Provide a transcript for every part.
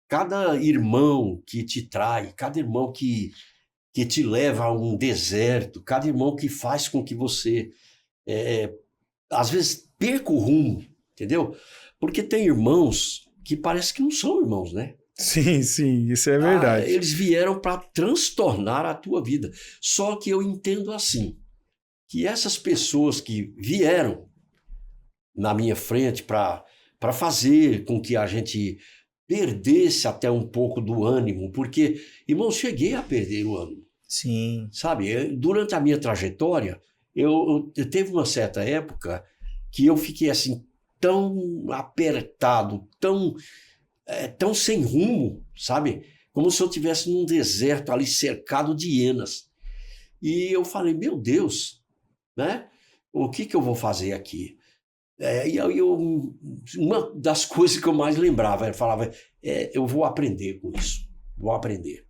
cada irmão que te trai, cada irmão que te leva a um deserto, cada irmão que faz com que você, é, às vezes, perca o rumo, entendeu? Porque tem irmãos que parece que não são irmãos, né? Sim, sim, isso é verdade. Eles vieram para transtornar a tua vida. Só que eu entendo assim, que essas pessoas que vieram na minha frente para fazer com que a gente perdesse até um pouco do ânimo, porque, irmão, cheguei a perder o ânimo, Sim. sabe? Durante a minha trajetória, eu teve uma certa época que eu fiquei assim tão apertado, tão sem rumo, sabe? Como se eu estivesse num deserto ali cercado de hienas. E eu falei, meu Deus, né? O que eu vou fazer aqui? E aí uma das coisas que eu mais lembrava, eu falava, eu vou aprender com isso, vou aprender.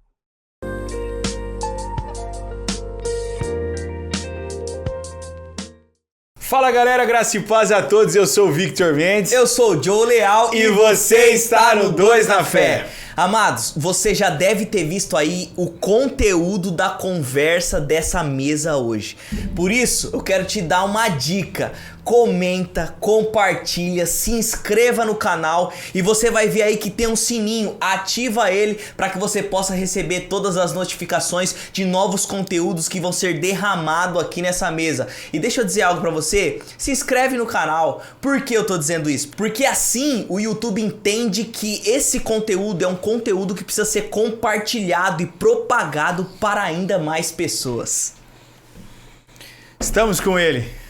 Fala galera, graça e paz a todos, eu sou o Victor Mendes. Eu sou o Joe Leal E você está no Dois na Fé. Amados, você já deve ter visto aí o conteúdo da conversa dessa mesa hoje. Por isso, eu quero te dar uma dica. Comenta, compartilha, se inscreva no canal e você vai ver aí que tem um sininho, ativa ele para que você possa receber todas as notificações de novos conteúdos que vão ser derramados aqui nessa mesa. E deixa eu dizer algo para você, se inscreve no canal. Por que eu tô dizendo isso? Porque assim o YouTube entende que esse conteúdo é um conteúdo que precisa ser compartilhado e propagado para ainda mais pessoas. Estamos com ele.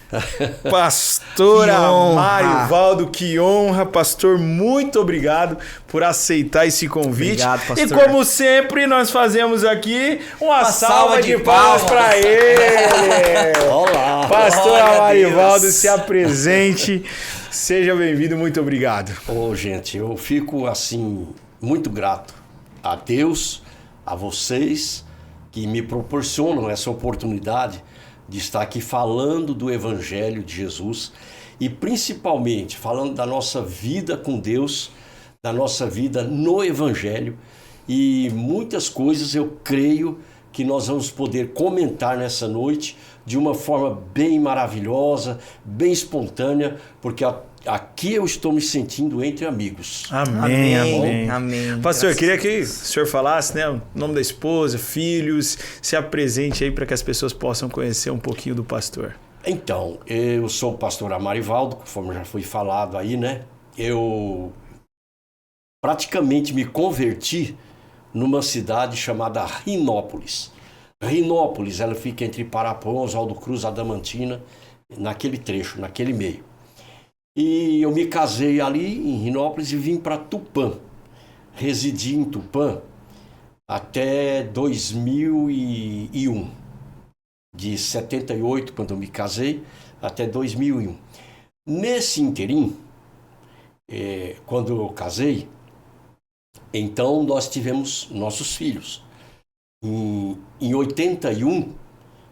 Pastor Amarivaldo, que honra, pastor, muito obrigado por aceitar esse convite. Obrigado, pastor. E como sempre, nós fazemos aqui uma salva de palmas para ele. Olá! Pastor Amarivaldo, Deus. se apresente. Seja bem-vindo, muito obrigado. Gente, eu fico assim muito grato a Deus, a vocês que me proporcionam essa oportunidade de estar aqui falando do Evangelho de Jesus e principalmente falando da nossa vida com Deus, da nossa vida no Evangelho, e muitas coisas eu creio que nós vamos poder comentar nessa noite de uma forma bem maravilhosa, bem espontânea, porque aqui eu estou me sentindo entre amigos. Amém, amém. Amém. Pastor, Graças queria a que o Deus. senhor falasse, né, o nome da esposa, filhos, se apresente aí para que as pessoas possam conhecer um pouquinho do pastor. Então, eu sou o pastor Amarivaldo, conforme já foi falado aí, né? Eu praticamente me converti numa cidade chamada Rinópolis. Rinópolis, ela fica entre Parapuã, Oswaldo Cruz, Adamantina, naquele trecho, naquele meio. E eu me casei ali em Rinópolis e vim para Tupã. Residi em Tupã até 2001. De 78, quando eu me casei, até 2001. Nesse interim, quando eu casei, então nós tivemos nossos filhos. Em 81,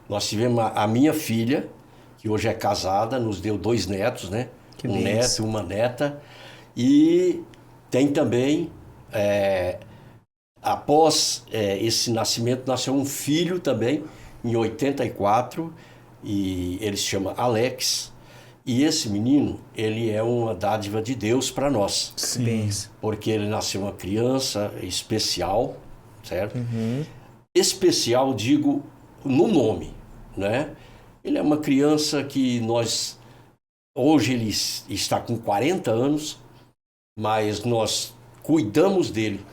nós tivemos a minha filha, que hoje é casada, nos deu 2 netos, né? Que Um bênção. neto e uma neta. E tem também, após esse nascimento, nasceu um filho também, em 84, e ele se chama Alex. E esse menino, ele é uma dádiva de Deus para nós. Sim. Bênção. Porque ele nasceu uma criança especial, certo? Uhum. Especial, digo, no nome, né? Ele é uma criança que hoje ele está com 40 anos, mas nós cuidamos dele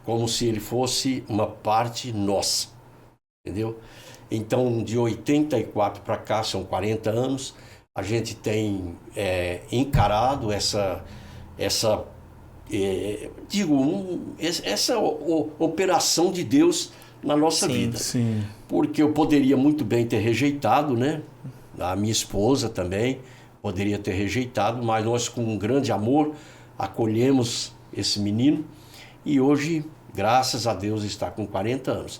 como se ele fosse uma parte nossa, entendeu? Então, de 84 para cá, são 40 anos, a gente tem encarado essa operação de Deus na nossa Sim, vida. Sim. Porque eu poderia muito bem ter rejeitado, né? A minha esposa também poderia ter rejeitado, mas nós, com um grande amor, acolhemos esse menino e hoje, graças a Deus, está com 40 anos.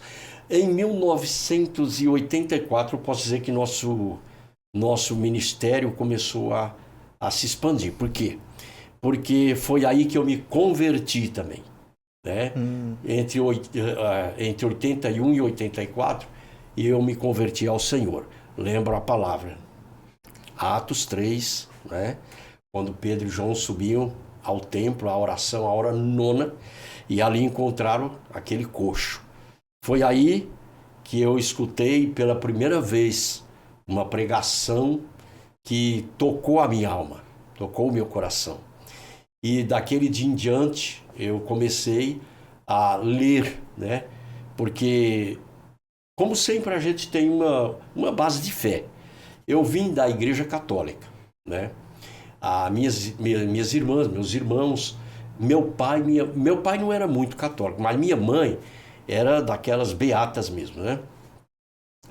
Em 1984, eu posso dizer que nosso ministério começou a se expandir. Por quê? Porque foi aí que eu me converti também. né? Entre 81 e 84, e eu me converti ao Senhor. Lembro a palavra. Atos 3, né? Quando Pedro e João subiam ao templo, a oração, a hora nona, e ali encontraram aquele coxo. Foi aí que eu escutei pela primeira vez uma pregação que tocou a minha alma, tocou o meu coração. E daquele dia em diante eu comecei a ler, né? Porque, como sempre, a gente tem uma base de fé. Eu vim da Igreja Católica, né? Minhas irmãs, meus irmãos, meu pai não era muito católico, mas minha mãe era daquelas beatas mesmo, né?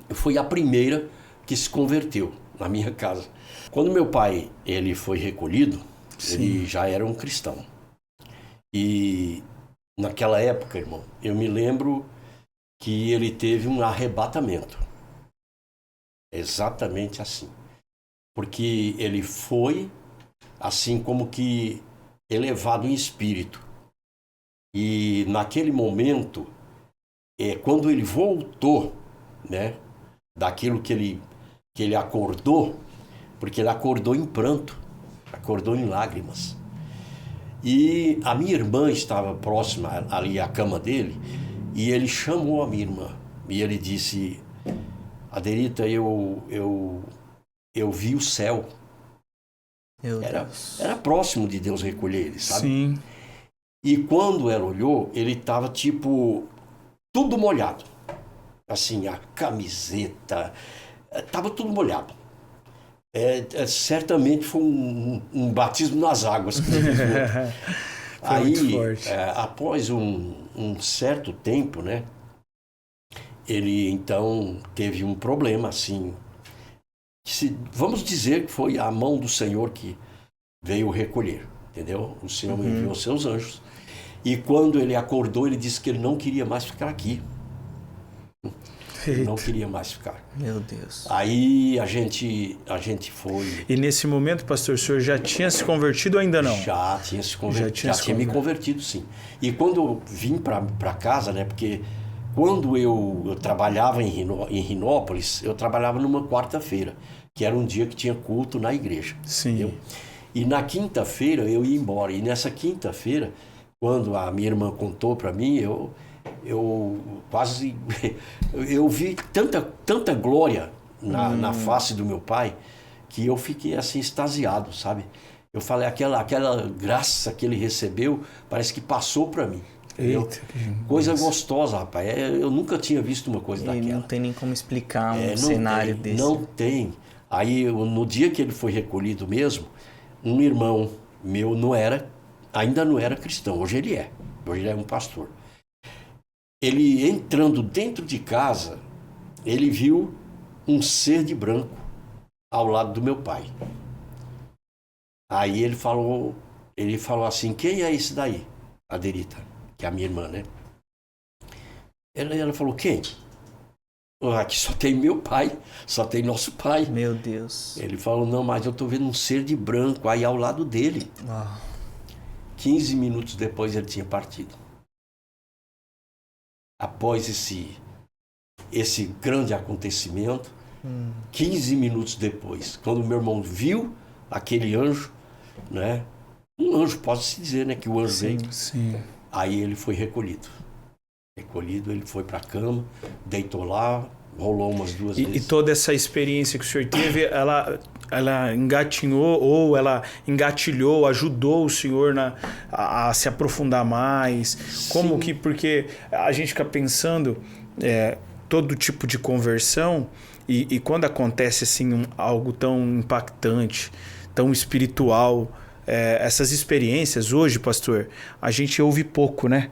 Foi a primeira que se converteu na minha casa. Quando meu pai ele foi recolhido, sim, ele já era um cristão. E naquela época, irmão, eu me lembro que ele teve um arrebatamento. Exatamente assim. Porque ele foi, assim como que elevado em espírito. E naquele momento, quando ele voltou, né, daquilo que ele acordou, porque ele acordou em pranto, acordou em lágrimas. E a minha irmã estava próxima ali à cama dele, e ele chamou a minha irmã. E ele disse: Adelita, eu vi o céu. Era próximo de Deus recolher ele, sabe? Sim. E quando ela olhou, ele estava tipo tudo molhado. Assim, a camiseta, estava tudo molhado. Certamente foi um batismo nas águas. Aí, muito forte. Após um certo tempo, né, ele então teve um problema, assim. Vamos dizer que foi a mão do Senhor que veio recolher, entendeu? O Senhor enviou seus anjos. E quando ele acordou, ele disse que ele não queria mais ficar aqui. Ele não queria mais ficar. Meu Deus. Aí a gente foi... E nesse momento, pastor, o senhor já tinha se convertido ou ainda não? Já tinha se convertido. Já tinha me convertido, sim. E quando eu vim para casa, né? Porque quando eu trabalhava em Rinópolis, eu trabalhava numa quarta-feira, que era um dia que tinha culto na igreja. Sim. Entendeu? E na quinta-feira eu ia embora. E nessa quinta-feira, quando a minha irmã contou para mim, eu vi tanta glória na face do meu pai, que eu fiquei assim extasiado, sabe? Eu falei, aquela graça que ele recebeu, parece que passou para mim. Eita, coisa gostosa, rapaz. Eu nunca tinha visto uma coisa daquela. Não tem nem como explicar um cenário desse. Não tem. Aí, no dia que ele foi recolhido mesmo, um irmão meu ainda não era cristão. Hoje ele é um pastor. Ele entrando dentro de casa, ele viu um ser de branco ao lado do meu pai. Aí ele falou assim, quem é esse daí? Adelita, que é a minha irmã, né? Ela falou, quem? Aqui só tem meu pai, só tem nosso pai. Meu Deus. Ele falou, não, mas eu tô vendo um ser de branco aí ao lado dele. 15 minutos depois ele tinha partido. Após esse grande acontecimento, 15 minutos depois, quando meu irmão viu aquele anjo, né? Um anjo, pode-se dizer, né? Que o anjo veio. Sim. Aí ele foi recolhido. Ele foi para a cama, deitou lá, rolou umas duas vezes. E toda essa experiência que o senhor teve, ela engatinhou ou ela engatilhou, ajudou o senhor a se aprofundar mais? Como que... Porque a gente fica pensando todo tipo de conversão e quando acontece assim algo tão impactante, tão espiritual, essas experiências hoje, pastor, a gente ouve pouco, né?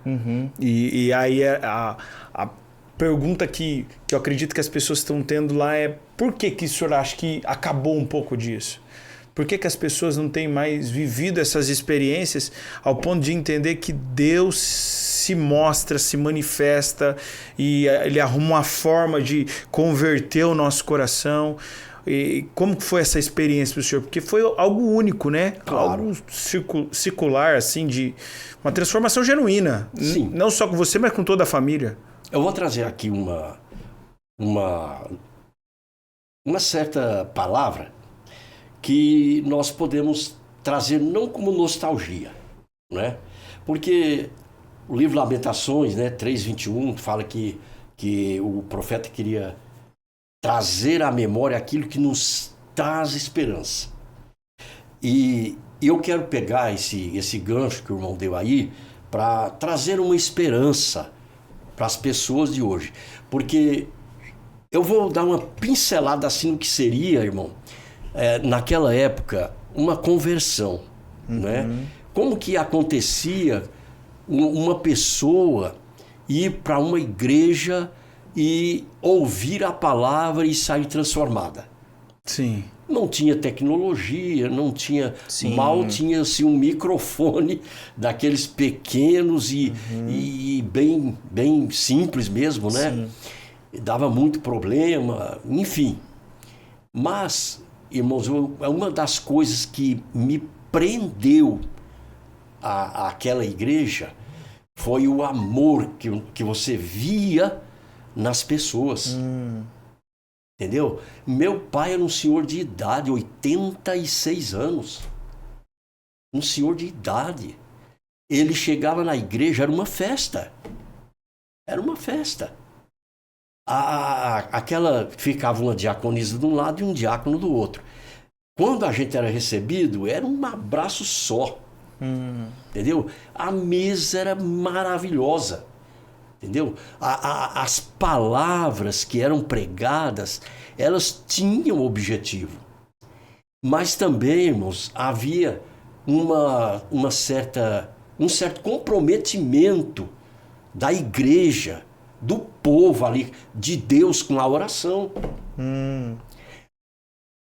E aí a pergunta que eu acredito que as pessoas estão tendo lá é por que o senhor acha que acabou um pouco disso? Por que as pessoas não têm mais vivido essas experiências ao ponto de entender que Deus se mostra, se manifesta e Ele arruma uma forma de converter o nosso coração? E como que foi essa experiência para o senhor? Porque foi algo único, né? Claro. Algo circular, assim, de uma transformação genuína. Sim. Não só com você, mas com toda a família. Eu vou trazer aqui uma certa palavra que nós podemos trazer não como nostalgia, né? Porque o livro Lamentações, né, 3:21, fala que o profeta queria trazer à memória aquilo que nos traz esperança. E eu quero pegar esse gancho que o irmão deu aí para trazer uma esperança para as pessoas de hoje. Porque eu vou dar uma pincelada assim no que seria, irmão, naquela época, uma conversão, né? Como que acontecia uma pessoa ir para uma igreja e ouvir a palavra e sair transformada? Sim. Não tinha tecnologia, não tinha... Sim. Mal tinha-se um microfone daqueles pequenos e bem simples mesmo, né? Sim. Dava muito problema, enfim. Mas, irmãos, uma das coisas que me prendeu àquela igreja foi o amor que você via nas pessoas. Entendeu? Meu pai era um senhor de idade, 86 anos. Um senhor de idade. Ele chegava na igreja, era uma festa. Era uma festa. Ficava uma diaconisa de um lado e um diácono do outro. Quando a gente era recebido, era um abraço só. Entendeu? A mesa era maravilhosa. Entendeu? As palavras que eram pregadas, elas tinham objetivo. Mas também, irmãos, havia um certo comprometimento da igreja, do povo ali, de Deus com a oração.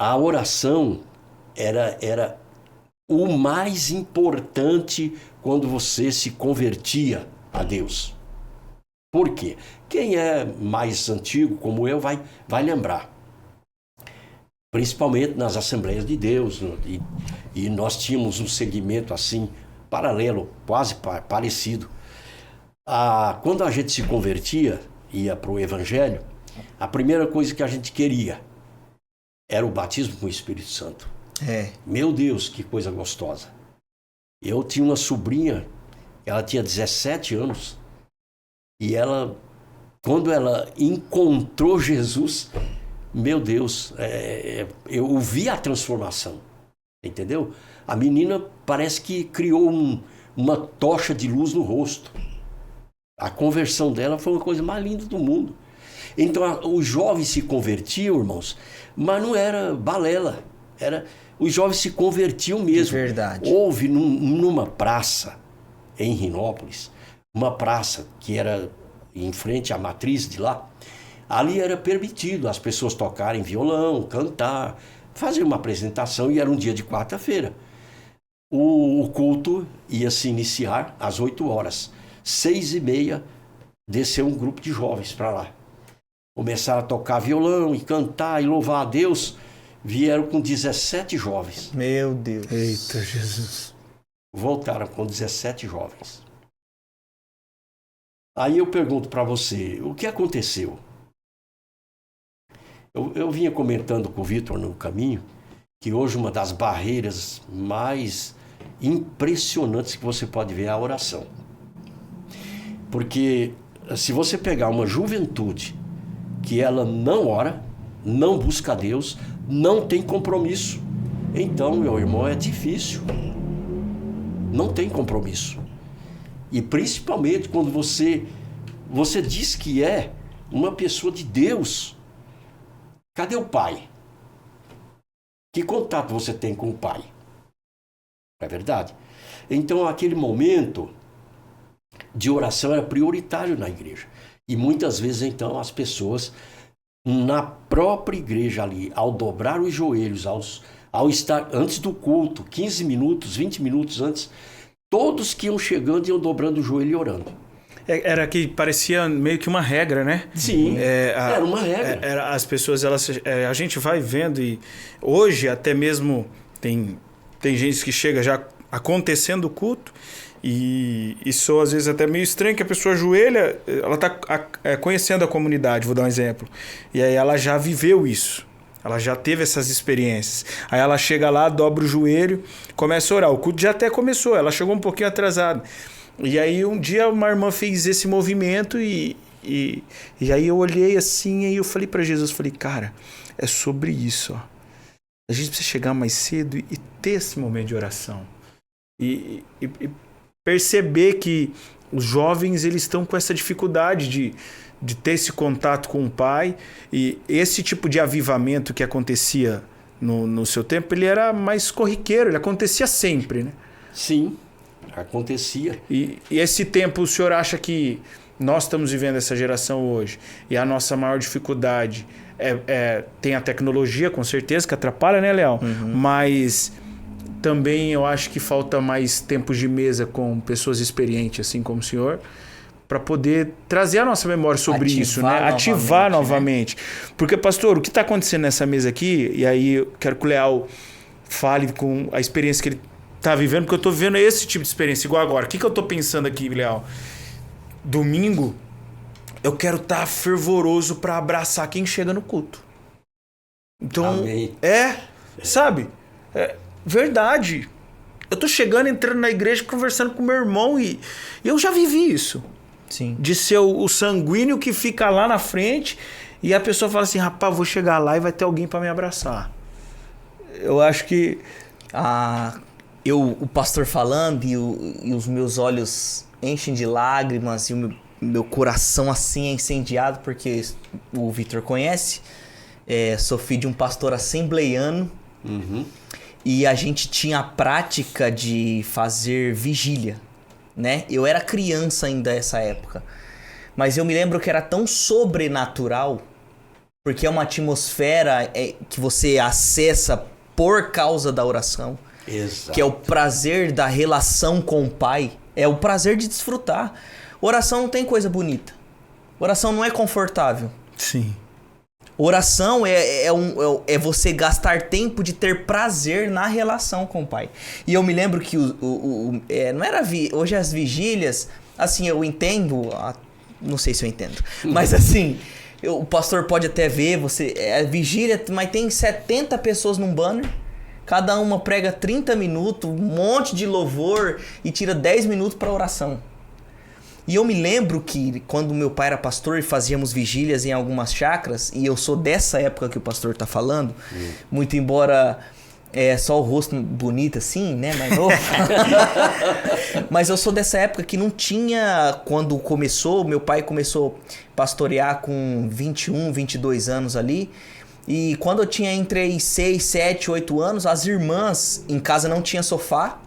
A oração era o mais importante quando você se convertia a Deus. Por quê? Quem é mais antigo, como eu, vai lembrar. Principalmente nas Assembleias de Deus. E nós tínhamos um segmento assim, paralelo, quase parecido. Quando a gente se convertia, ia para o Evangelho, a primeira coisa que a gente queria era o batismo com o Espírito Santo. Meu Deus, que coisa gostosa. Eu tinha uma sobrinha, ela tinha 17 anos, e quando ela encontrou Jesus, meu Deus, eu vi a transformação, entendeu? A menina parece que criou uma tocha de luz no rosto. A conversão dela foi uma coisa mais linda do mundo. Então os jovens se convertiam, irmãos, mas não era balela. Os jovens se convertiam mesmo. É verdade. Houve numa praça em Rinópolis, uma praça que era em frente à matriz de lá, ali era permitido as pessoas tocarem violão, cantar, fazer uma apresentação, e era um dia de quarta-feira. O culto ia se iniciar às 8 horas. 6:30, desceu um grupo de jovens para lá. Começaram a tocar violão e cantar e louvar a Deus. Vieram com 17 jovens. Meu Deus. Eita, Jesus. Voltaram com 17 jovens. Aí eu pergunto para você, o que aconteceu? Eu vinha comentando com o Vitor no caminho que hoje uma das barreiras mais impressionantes que você pode ver é a oração. Porque se você pegar uma juventude que ela não ora, não busca a Deus, não tem compromisso, então, meu irmão, é difícil. Não tem compromisso. E principalmente quando você diz que é uma pessoa de Deus. Cadê o pai? Que contato você tem com o pai? É verdade? Então, aquele momento de oração era prioritário na igreja. E muitas vezes, então, as pessoas, na própria igreja ali, ao dobrar os joelhos, ao estar antes do culto, 15 minutos, 20 minutos antes, todos que iam chegando iam dobrando o joelho e orando. Era que parecia meio que uma regra, né? Sim, era uma regra. As pessoas, a gente vai vendo e hoje até mesmo tem gente que chega já acontecendo o culto e sou às vezes até meio estranho que a pessoa ajoelha, ela está conhecendo a comunidade, vou dar um exemplo, e aí ela já viveu isso. Ela já teve essas experiências. Aí ela chega lá, dobra o joelho, começa a orar. O culto já até começou, ela chegou um pouquinho atrasada. E aí um dia uma irmã fez esse movimento e aí eu olhei assim e eu falei para Jesus, falei, cara, é sobre isso, ó. A gente precisa chegar mais cedo e ter esse momento de oração. E perceber que os jovens, eles estão com essa dificuldade de ter esse contato com o Pai. E esse tipo de avivamento que acontecia no seu tempo, ele era mais corriqueiro, ele acontecia sempre, né? Sim, acontecia. E esse tempo, o senhor acha que nós estamos vivendo essa geração hoje e a nossa maior dificuldade tem a tecnologia, com certeza, que atrapalha, né, Leão? Uhum. Mas também eu acho que falta mais tempos de mesa com pessoas experientes, assim como o senhor, para poder trazer a nossa memória sobre isso, né? Ativar novamente. Né? Porque, pastor, o que está acontecendo nessa mesa aqui, e aí eu quero que o Leal fale com a experiência que ele está vivendo, porque eu estou vivendo esse tipo de experiência, igual agora. O que eu estou pensando aqui, Leal? Domingo, eu quero estar fervoroso para abraçar quem chega no culto. Então, amém. Sabe? Verdade. Eu tô chegando, entrando na igreja, conversando com meu irmão e eu já vivi isso. Sim. De ser o sanguíneo que fica lá na frente e a pessoa fala assim, rapaz, vou chegar lá e vai ter alguém para me abraçar. Eu acho que... o pastor falando e os meus olhos enchem de lágrimas e o meu coração assim é incendiado, porque o Vitor conhece, sou filho de um pastor assembleiano. Uhum. E a gente tinha a prática de fazer vigília, né? Eu era criança ainda nessa época, mas eu me lembro que era tão sobrenatural, porque é uma atmosfera que você acessa por causa da oração. Exato. Que é o prazer da relação com o Pai, é o prazer de desfrutar. Oração não tem coisa bonita, oração não é confortável. Sim. Oração é você gastar tempo de ter prazer na relação com o Pai. E eu me lembro que não era hoje as vigílias, assim, eu entendo, não sei se eu entendo, mas assim, o pastor pode até ver, vigília, mas tem 70 pessoas num banner, cada uma prega 30 minutos, um monte de louvor e tira 10 minutos para oração. E eu me lembro que quando meu pai era pastor e fazíamos vigílias em algumas chácaras, e eu sou dessa época que o pastor tá falando, muito embora só o rosto bonito assim, né, mais novo. Mas eu sou dessa época que não tinha, quando começou, meu pai começou a pastorear com 21, 22 anos ali, e quando eu tinha entre 6, 7, 8 anos, as irmãs em casa não tinha sofá.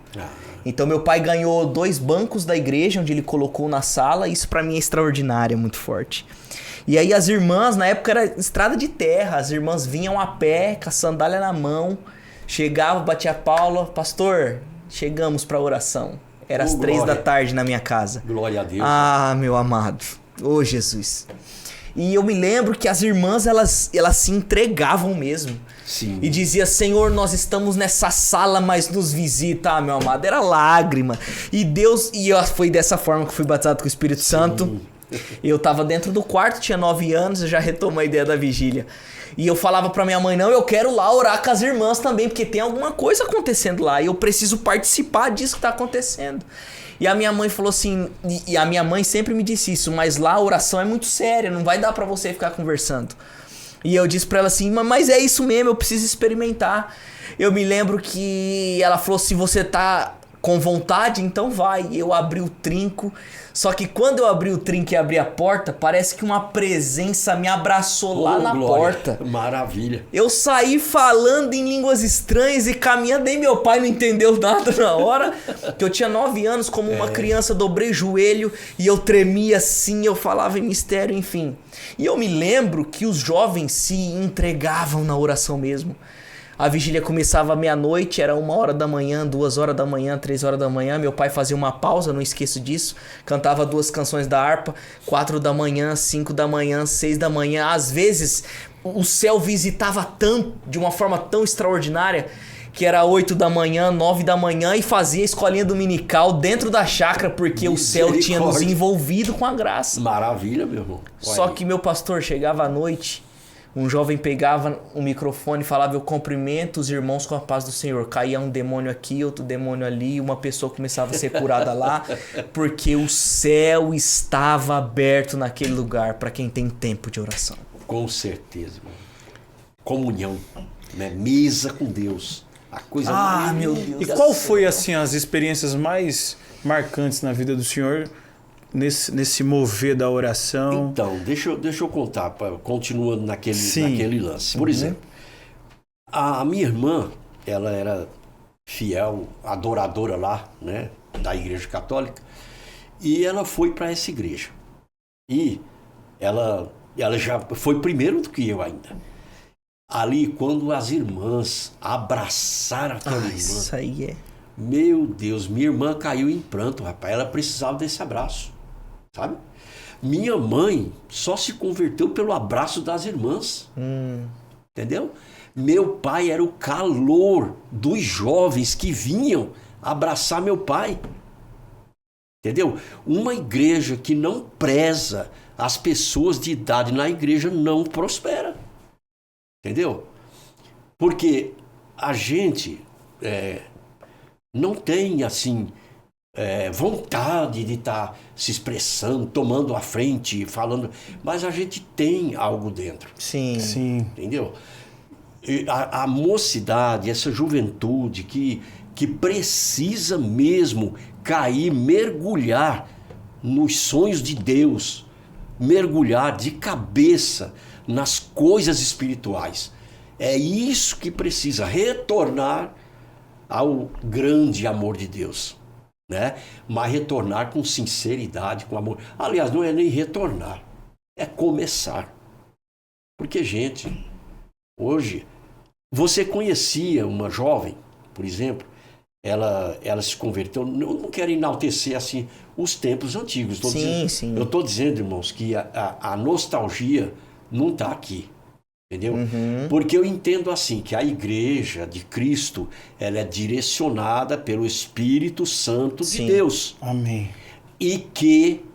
Então meu pai ganhou 2 bancos da igreja, onde ele colocou na sala. Isso pra mim é extraordinário, é muito forte. E aí as irmãs, na época era estrada de terra, as irmãs vinham a pé, com a sandália na mão, chegavam, batia a Paula, pastor, chegamos pra oração. Era às 3 da tarde na minha casa. Glória a Deus. Ah, meu amado, ô Jesus. E eu me lembro que as irmãs, elas se entregavam mesmo. Sim. E dizia, Senhor, nós estamos nessa sala, mas nos visita. Ah, meu amado, era lágrima. E Deus, foi dessa forma que fui batizado com o Espírito Santo. Eu tava dentro do quarto, tinha 9 anos, eu já retomo a ideia da vigília. E eu falava pra minha mãe, não, eu quero lá orar com as irmãs também, porque tem alguma coisa acontecendo lá. E eu preciso participar disso que tá acontecendo. E a minha mãe falou assim, e a minha mãe sempre me disse isso, mas lá a oração é muito séria, não vai dar pra você ficar conversando. E eu disse pra ela assim, mas é isso mesmo, eu preciso experimentar. Eu me lembro que ela falou, se você tá com vontade, então vai. E eu abri o trinco, só que quando eu abri o trinco e abri a porta, parece que uma presença me abraçou lá na porta. Maravilha. Eu saí falando em línguas estranhas e caminhando, e meu pai não entendeu nada na hora, que eu tinha 9 anos, como uma criança, dobrei o joelho e eu tremia assim, eu falava em mistério, enfim. E eu me lembro que os jovens se entregavam na oração mesmo. A vigília começava meia-noite, era 1h da manhã, 2h da manhã, 3h da manhã. Meu pai fazia uma pausa, não esqueço disso. Cantava 2 canções da harpa, 4 da manhã, 5 da manhã, 6 da manhã. Às vezes, o céu visitava de uma forma tão extraordinária, que era 8 da manhã, 9 da manhã, e fazia a escolinha dominical dentro da chácara, porque o céu tinha nos envolvido com a graça. Maravilha, meu irmão. Só que meu pastor chegava à noite, um jovem pegava o microfone e falava: eu cumprimento os irmãos com a paz do Senhor. Caía um demônio aqui, outro demônio ali, uma pessoa começava a ser curada lá, porque o céu estava aberto naquele lugar para quem tem tempo de oração. Com certeza, irmão. Comunhão, né? Mesa com Deus. A coisa meu Deus. E qual foi, assim, as experiências mais marcantes na vida do senhor nesse mover da oração? Então, deixa eu contar, continuando naquele lance. Por exemplo, a minha irmã, ela era fiel, adoradora lá, né, da Igreja Católica, e ela foi para essa igreja. E ela já foi primeiro do que eu ainda. Ali, quando as irmãs abraçaram aquela irmã... Isso aí é... Meu Deus, minha irmã caiu em pranto, rapaz. Ela precisava desse abraço, sabe? Minha mãe só se converteu pelo abraço das irmãs. Entendeu? Meu pai era o calor dos jovens que vinham abraçar meu pai. Entendeu? Uma igreja que não preza as pessoas de idade na igreja não prospera. Entendeu? Porque a gente não tem, assim, vontade de estar se expressando, tomando a frente, falando, mas a gente tem algo dentro. Sim. Entendeu? E a mocidade, essa juventude que precisa mesmo cair, mergulhar nos sonhos de Deus, mergulhar de cabeça nas coisas espirituais. É isso que precisa, retornar ao grande amor de Deus, né? Mas retornar com sinceridade, com amor. Aliás, não é nem retornar, é começar. Porque, gente, hoje, você conhecia uma jovem, por exemplo, ela se converteu, não quero enaltecer assim os tempos antigos. Sim. Eu estou dizendo, irmãos, que a nostalgia não está aqui, entendeu? Porque eu entendo assim, que a igreja de Cristo, ela é direcionada pelo Espírito Santo de Deus. Amém. E que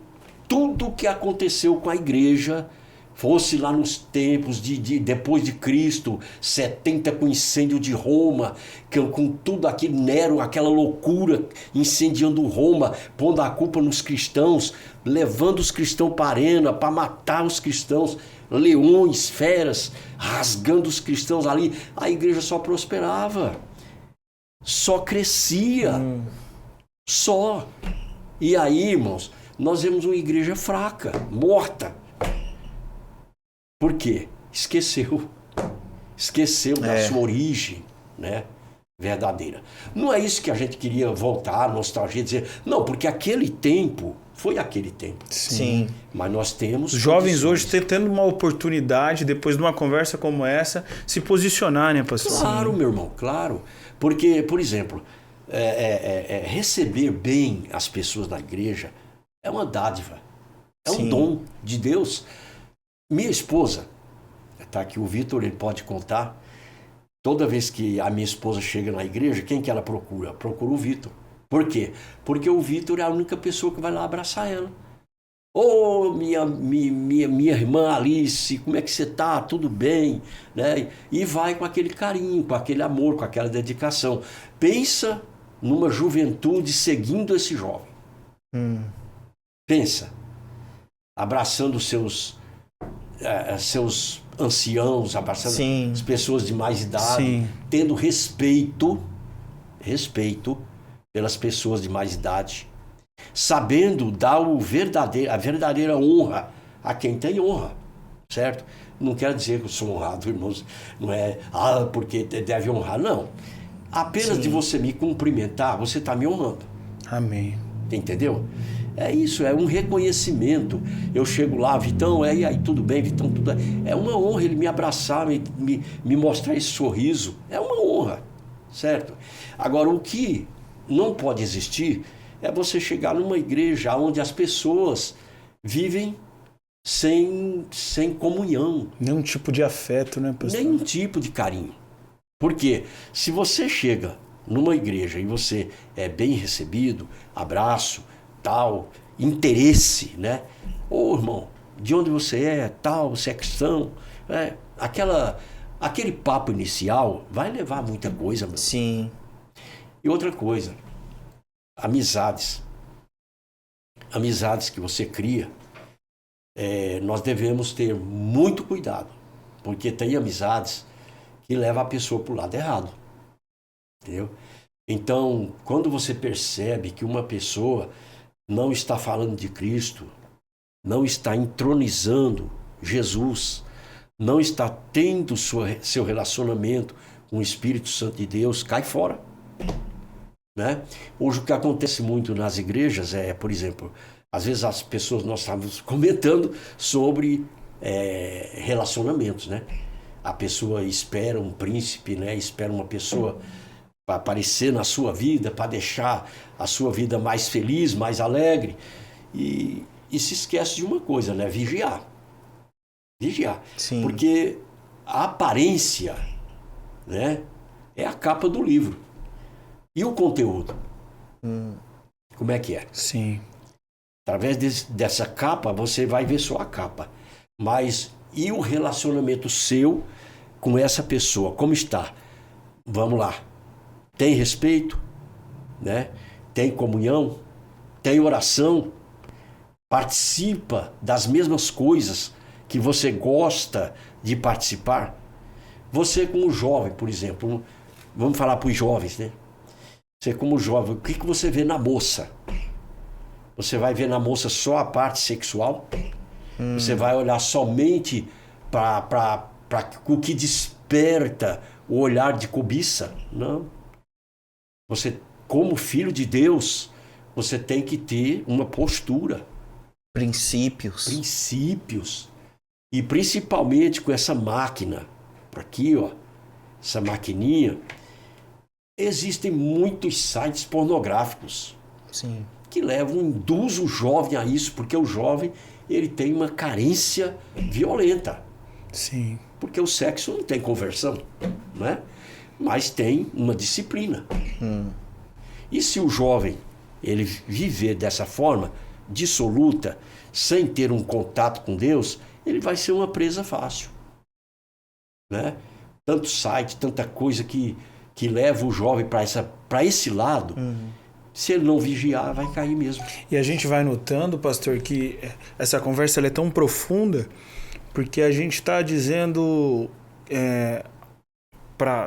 tudo que aconteceu com a igreja, fosse lá nos tempos depois de Cristo, 70 com o incêndio de Roma, com tudo aquilo, Nero, aquela loucura, incendiando Roma, pondo a culpa nos cristãos, levando os cristãos para a arena, para matar os cristãos, leões, feras, rasgando os cristãos ali. A igreja só prosperava, só crescia, só. E aí, irmãos, nós vemos uma igreja fraca, morta. Por quê? Esqueceu da sua origem, né, verdadeira. Não é isso que a gente queria voltar, nostalgia, dizer, não, porque aquele tempo foi aquele tempo. Sim. Mas nós temos... Os jovens hoje tendo uma oportunidade, depois de uma conversa como essa, se posicionar, né, pastor? Claro, meu irmão, claro. Porque, por exemplo, receber bem as pessoas da igreja é uma dádiva, é um dom de Deus. Minha esposa, tá aqui, o Vitor, ele pode contar, toda vez que a minha esposa chega na igreja, quem que ela procura? Procura o Vitor. Por quê? Porque o Vitor é a única pessoa que vai lá abraçar ela. Ô, minha irmã Alice, como é que você tá? Tudo bem? Né? E vai com aquele carinho, com aquele amor, com aquela dedicação. Pensa numa juventude seguindo esse jovem. Pensa, abraçando seus anciãos, abraçando as pessoas de mais idade, tendo respeito pelas pessoas de mais idade, sabendo dar a verdadeira honra a quem tem honra, certo? Não quero dizer que eu sou honrado, irmãos, não é porque deve honrar, não. Apenas de você me cumprimentar, você está me honrando. Amém. Entendeu? É isso, é um reconhecimento. Eu chego lá, Vitão, e aí tudo bem, Vitão, tudo bem. É uma honra ele me abraçar, me mostrar esse sorriso. É uma honra, certo? Agora, o que não pode existir é você chegar numa igreja onde as pessoas vivem sem comunhão. Nenhum tipo de afeto, né, pastor? Nenhum tipo de carinho. Porque se você chega numa igreja e você é bem recebido, abraço, tal, interesse, né? Ô, irmão, de onde você é, tal, você é cristão, aquele papo inicial vai levar muita coisa, meu. Sim. E outra coisa, amizades que você cria, nós devemos ter muito cuidado, porque tem amizades que levam a pessoa para o lado errado, entendeu? Então, quando você percebe que uma pessoa não está falando de Cristo, não está entronizando Jesus, não está tendo seu relacionamento com o Espírito Santo de Deus, cai fora, né? Hoje o que acontece muito nas igrejas por exemplo, às vezes as pessoas, nós estávamos comentando sobre relacionamentos, né? A pessoa espera um príncipe, né? Espera uma pessoa para aparecer na sua vida, para deixar a sua vida mais feliz, mais alegre. E se esquece de uma coisa, né? Vigiar. Sim. Porque a aparência, né, é a capa do livro. E o conteúdo? Como é que é? Sim. Através dessa capa, você vai ver só a capa. Mas e o relacionamento seu com essa pessoa? Como está? Vamos lá. Tem respeito? Né? Tem comunhão? Tem oração? Participa das mesmas coisas que você gosta de participar? Você como jovem, por exemplo, vamos falar para os jovens, né? Você como jovem, o que você vê na moça? Você vai ver na moça só a parte sexual? Você vai olhar somente para o que desperta o olhar de cobiça? Não. Você, como filho de Deus, você tem que ter uma postura. Princípios. E principalmente com essa máquina, por aqui, ó, essa maquininha, existem muitos sites pornográficos. Sim. Que induz o jovem a isso, porque o jovem ele tem uma carência violenta. Sim. Porque o sexo não tem conversão, né? Mas tem uma disciplina. E se o jovem ele viver dessa forma, dissoluta, sem ter um contato com Deus, ele vai ser uma presa fácil, né? Tanto site, tanta coisa que leva o jovem para esse lado. Se ele não vigiar, vai cair mesmo. E a gente vai notando, pastor, que essa conversa ela é tão profunda, porque a gente está dizendo,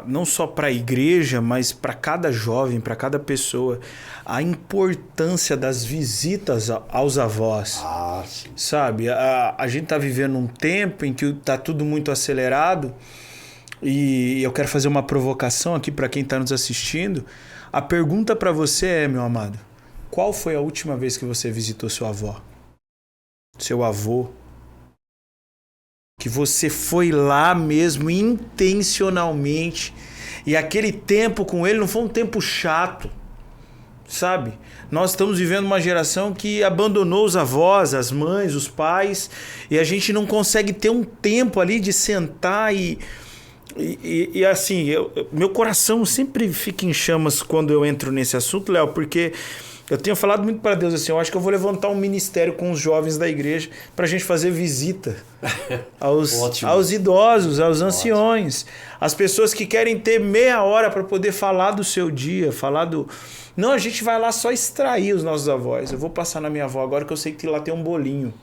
não só para a igreja, mas para cada jovem, para cada pessoa, a importância das visitas aos avós. Ah, sim. Sabe? A gente está vivendo um tempo em que está tudo muito acelerado, e eu quero fazer uma provocação aqui para quem está nos assistindo. A pergunta para você é, meu amado, qual foi a última vez que você visitou sua avó? Seu avô? Que você foi lá mesmo, intencionalmente, e aquele tempo com ele não foi um tempo chato, sabe? Nós estamos vivendo uma geração que abandonou os avós, as mães, os pais, e a gente não consegue ter um tempo ali de sentar e assim, meu coração sempre fica em chamas quando eu entro nesse assunto, Léo, porque eu tenho falado muito para Deus assim, eu acho que eu vou levantar um ministério com os jovens da igreja para a gente fazer visita aos idosos, aos anciões, as pessoas que querem ter meia hora para poder falar do seu dia, Não, a gente vai lá só extrair os nossos avós. Eu vou passar na minha avó agora que eu sei que lá tem um bolinho.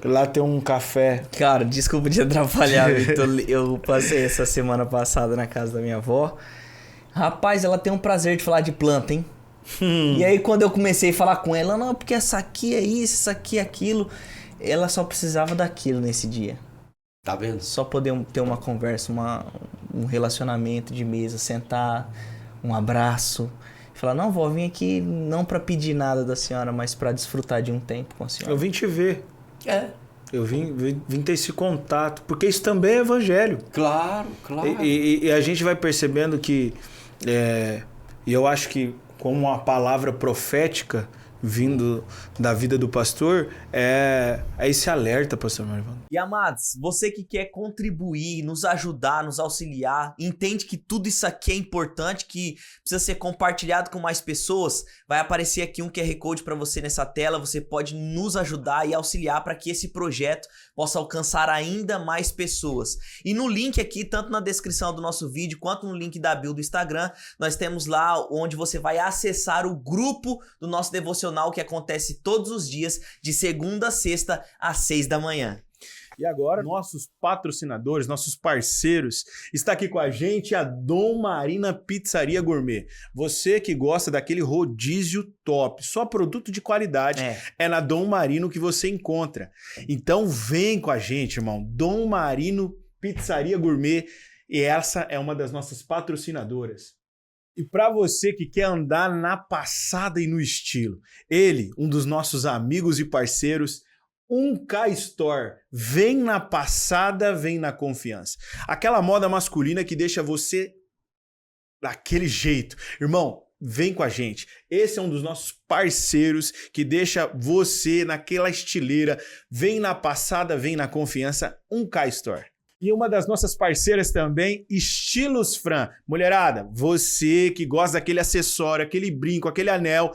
Lá tem um café. Cara, desculpa te atrapalhar, Vitor. Eu passei essa semana passada na casa da minha avó. Rapaz, ela tem um prazer de falar de planta, hein? E aí quando eu comecei a falar com ela, não, porque essa aqui é isso, essa aqui é aquilo. Ela só precisava daquilo nesse dia. Tá vendo? Só poder ter uma conversa, um relacionamento de mesa, sentar, um abraço. Falar, não, vou vir aqui não pra pedir nada da senhora, mas pra desfrutar de um tempo com a senhora. Eu vim te ver. É. Eu vim ter esse contato, porque isso também é evangelho. Claro, claro. E a gente vai percebendo que, e eu acho que como uma palavra profética vindo da vida do pastor, é esse alerta, pastor Marivando. E amados, você que quer contribuir, nos ajudar, nos auxiliar, entende que tudo isso aqui é importante, que precisa ser compartilhado com mais pessoas, vai aparecer aqui um QR Code para você nessa tela, você pode nos ajudar e auxiliar para que esse projeto possa alcançar ainda mais pessoas. E no link aqui, tanto na descrição do nosso vídeo, quanto no link da bio do Instagram, nós temos lá onde você vai acessar o grupo do nosso devocional que acontece todos os dias, de segunda a sexta, às 6 da manhã. E agora, nossos patrocinadores, nossos parceiros, está aqui com a gente a Dom Marina Pizzaria Gourmet. Você que gosta daquele rodízio top, só produto de qualidade, é na Dom Marino que você encontra. Então vem com a gente, irmão. Dom Marino Pizzaria Gourmet, e essa é uma das nossas patrocinadoras. E para você que quer andar na passada e no estilo, ele, um dos nossos amigos e parceiros, 1K Store, vem na passada, vem na confiança. Aquela moda masculina que deixa você daquele jeito. Irmão, vem com a gente. Esse é um dos nossos parceiros que deixa você naquela estileira. Vem na passada, vem na confiança, 1K Store. E uma das nossas parceiras também, Estilos Fran. Mulherada, você que gosta daquele acessório, aquele brinco, aquele anel,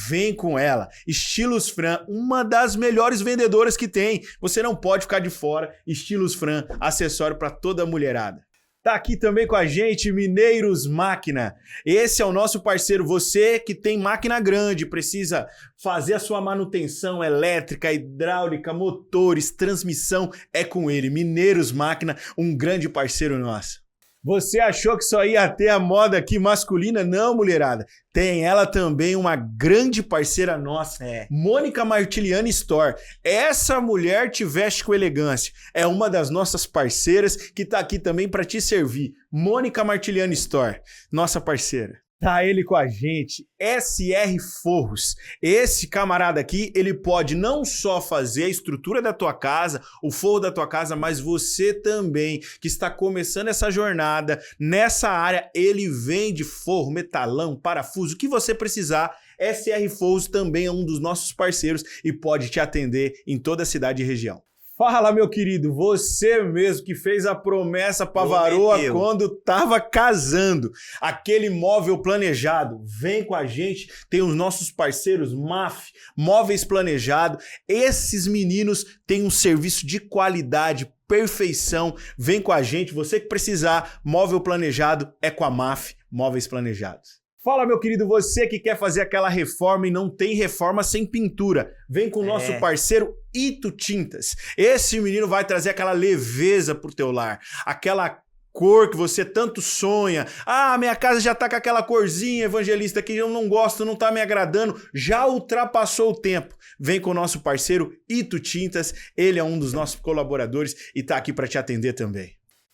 vem com ela. Estilos Fran, uma das melhores vendedoras que tem. Você não pode ficar de fora. Estilos Fran, acessório para toda mulherada. Tá aqui também com a gente Mineiros Máquina. Esse é o nosso parceiro. Você que tem máquina grande, precisa fazer a sua manutenção elétrica, hidráulica, motores, transmissão, é com ele. Mineiros Máquina, um grande parceiro nosso. Você achou que só ia ter a moda aqui masculina? Não, mulherada. Tem ela também, uma grande parceira nossa, Mônica Martiliani Store. Essa mulher te veste com elegância. É uma das nossas parceiras que tá aqui também para te servir. Mônica Martiliani Store, nossa parceira. Tá ele com a gente, SR Forros. Esse camarada aqui, ele pode não só fazer a estrutura da tua casa, o forro da tua casa, mas você também, que está começando essa jornada nessa área, ele vende forro, metalão, parafuso, o que você precisar. SR Forros também é um dos nossos parceiros e pode te atender em toda a cidade e região. Fala, meu querido, você mesmo que fez a promessa pra varoa quando tava casando. Aquele móvel planejado, vem com a gente, tem os nossos parceiros MAF, Móveis Planejado. Esses meninos têm um serviço de qualidade, perfeição. Vem com a gente, você que precisar, móvel planejado é com a MAF, Móveis Planejados. Fala, meu querido, você que quer fazer aquela reforma e não tem reforma sem pintura, vem com o nosso parceiro Ito Tintas. Esse menino vai trazer aquela leveza pro teu lar, aquela cor que você tanto sonha. Ah, minha casa já tá com aquela corzinha, evangelista, que eu não gosto, não tá me agradando, já ultrapassou o tempo. Vem com o nosso parceiro Ito Tintas, ele é um dos nossos colaboradores e tá aqui para te atender também.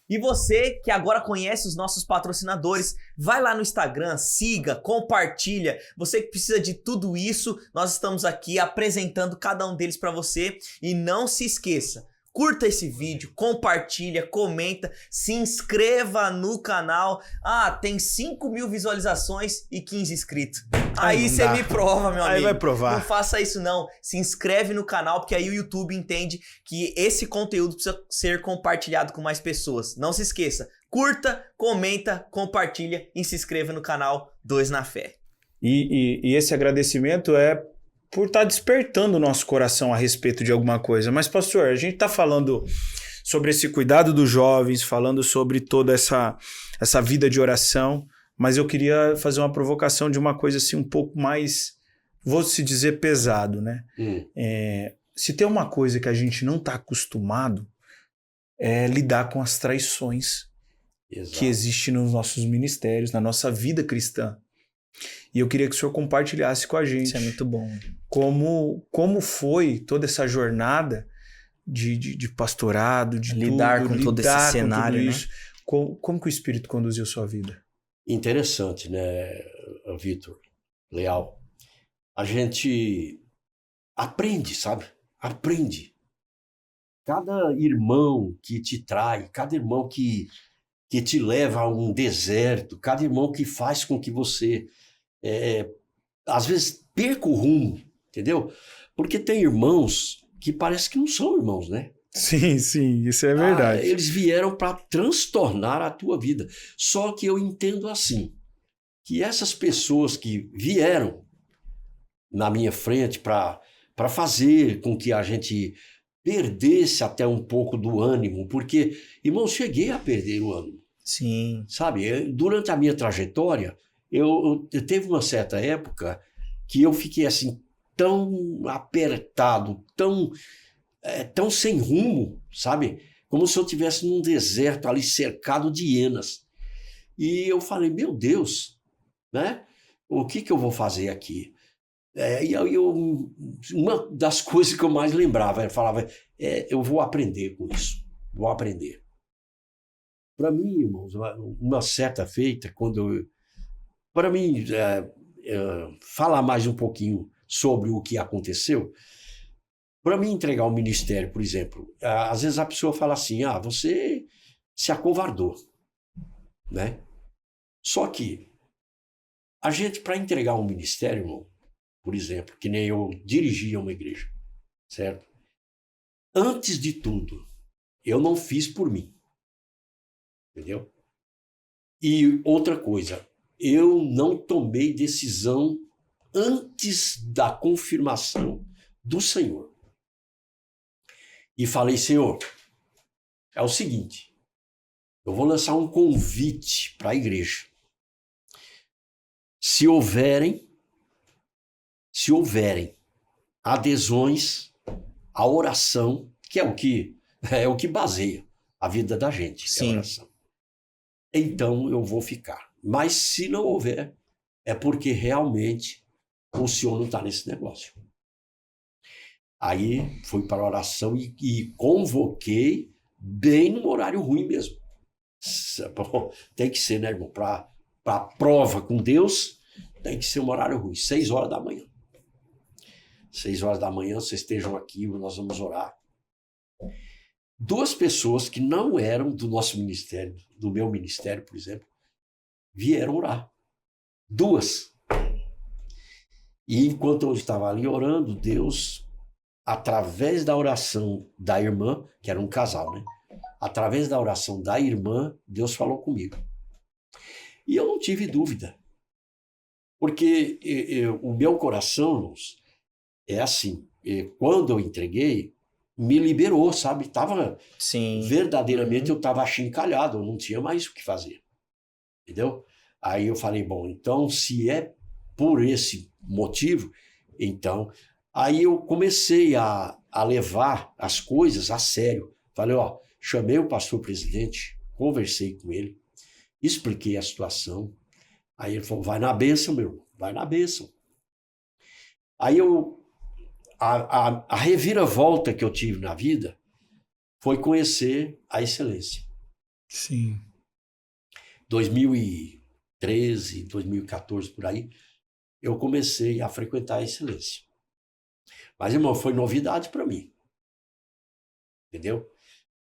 E você que agora conhece os nossos patrocinadores, vai lá no Instagram, siga, compartilha. Você que precisa de tudo isso, nós estamos aqui apresentando cada um deles para você. E não se esqueça, curta esse vídeo, compartilha, comenta, se inscreva no canal. Ah, tem 5.000 visualizações e 15 inscritos. Aí você me prova, meu amigo. Aí vai provar. Não faça isso não. Se inscreve no canal, porque aí o YouTube entende que esse conteúdo precisa ser compartilhado com mais pessoas. Não se esqueça, curta, comenta, compartilha e se inscreva no canal 2 na Fé. E esse agradecimento é por estar despertando o nosso coração a respeito de alguma coisa. Mas, pastor, a gente está falando sobre esse cuidado dos jovens, falando sobre toda essa vida de oração, mas eu queria fazer uma provocação de uma coisa assim um pouco mais, vou se dizer, pesado, né? Se tem uma coisa que a gente não está acostumado, é lidar com as traições que existem nos nossos ministérios, na nossa vida cristã. E eu queria que o senhor compartilhasse com a gente. Isso é muito bom. Como foi toda essa jornada de pastorado, de lidar com todo esse cenário, tudo isso, né? Como que o Espírito conduziu sua vida? Interessante, né, Vitor? Leal, a gente aprende, sabe? Aprende. Cada irmão que te trai, cada irmão que te leva a um deserto, cada irmão que faz com que você, às vezes, perca o rumo, entendeu? Porque tem irmãos que parece que não são irmãos, né? Sim, sim, isso é verdade. Eles vieram para transtornar a tua vida. Só que eu entendo assim, que essas pessoas que vieram na minha frente para fazer com que a gente perdesse até um pouco do ânimo, porque, irmão, cheguei a perder o ânimo. Sim. Sabe, durante a minha trajetória, eu teve uma certa época que eu fiquei assim, tão apertado, tão sem rumo, sabe? Como se eu estivesse num deserto ali cercado de hienas. E eu falei, meu Deus, né? O que eu vou fazer aqui? E aí uma das coisas que eu mais lembrava, eu falava, eu vou aprender com isso, vou aprender. Para mim, irmãos, uma certa feita, para mim, falar mais um pouquinho sobre o que aconteceu, para mim entregar o ministério, por exemplo, às vezes a pessoa fala assim, você se acovardou, né? Só que a gente, para entregar um ministério, irmão, por exemplo, que nem eu dirigia uma igreja, certo? Antes de tudo, eu não fiz por mim, entendeu? E outra coisa, eu não tomei decisão antes da confirmação do Senhor. E falei, Senhor, é o seguinte, eu vou lançar um convite para a igreja. Se houverem adesões à oração, que é o que baseia a vida da gente, é a oração. Então eu vou ficar. Mas se não houver, é porque realmente o Senhor não está nesse negócio. Aí fui para a oração e convoquei bem no horário ruim mesmo. Tem que ser, né, irmão? Para a prova com Deus, tem que ser um horário ruim, 6 horas da manhã. 6 horas da manhã, vocês estejam aqui, nós vamos orar. 2 pessoas que não eram do nosso ministério, do meu ministério, por exemplo, vieram orar. 2. E enquanto eu estava ali orando, Deus, através da oração da irmã, que era um casal, né? Através da oração da irmã, Deus falou comigo. E eu não tive dúvida. Porque o meu coração, irmãos, é assim. Quando eu entreguei, me liberou, sabe? Verdadeiramente eu estava achincalhado, eu não tinha mais o que fazer. Entendeu? Aí eu falei, bom, então se é por esse motivo, então... Aí eu comecei a levar as coisas a sério. Falei, chamei o pastor presidente, conversei com ele, expliquei a situação. Aí ele falou, vai na bênção, meu irmão, vai na bênção. Aí a reviravolta que eu tive na vida foi conhecer a excelência. Sim. 2013, 2014, por aí, eu comecei a frequentar a excelência. Mas, irmão, foi novidade para mim. Entendeu?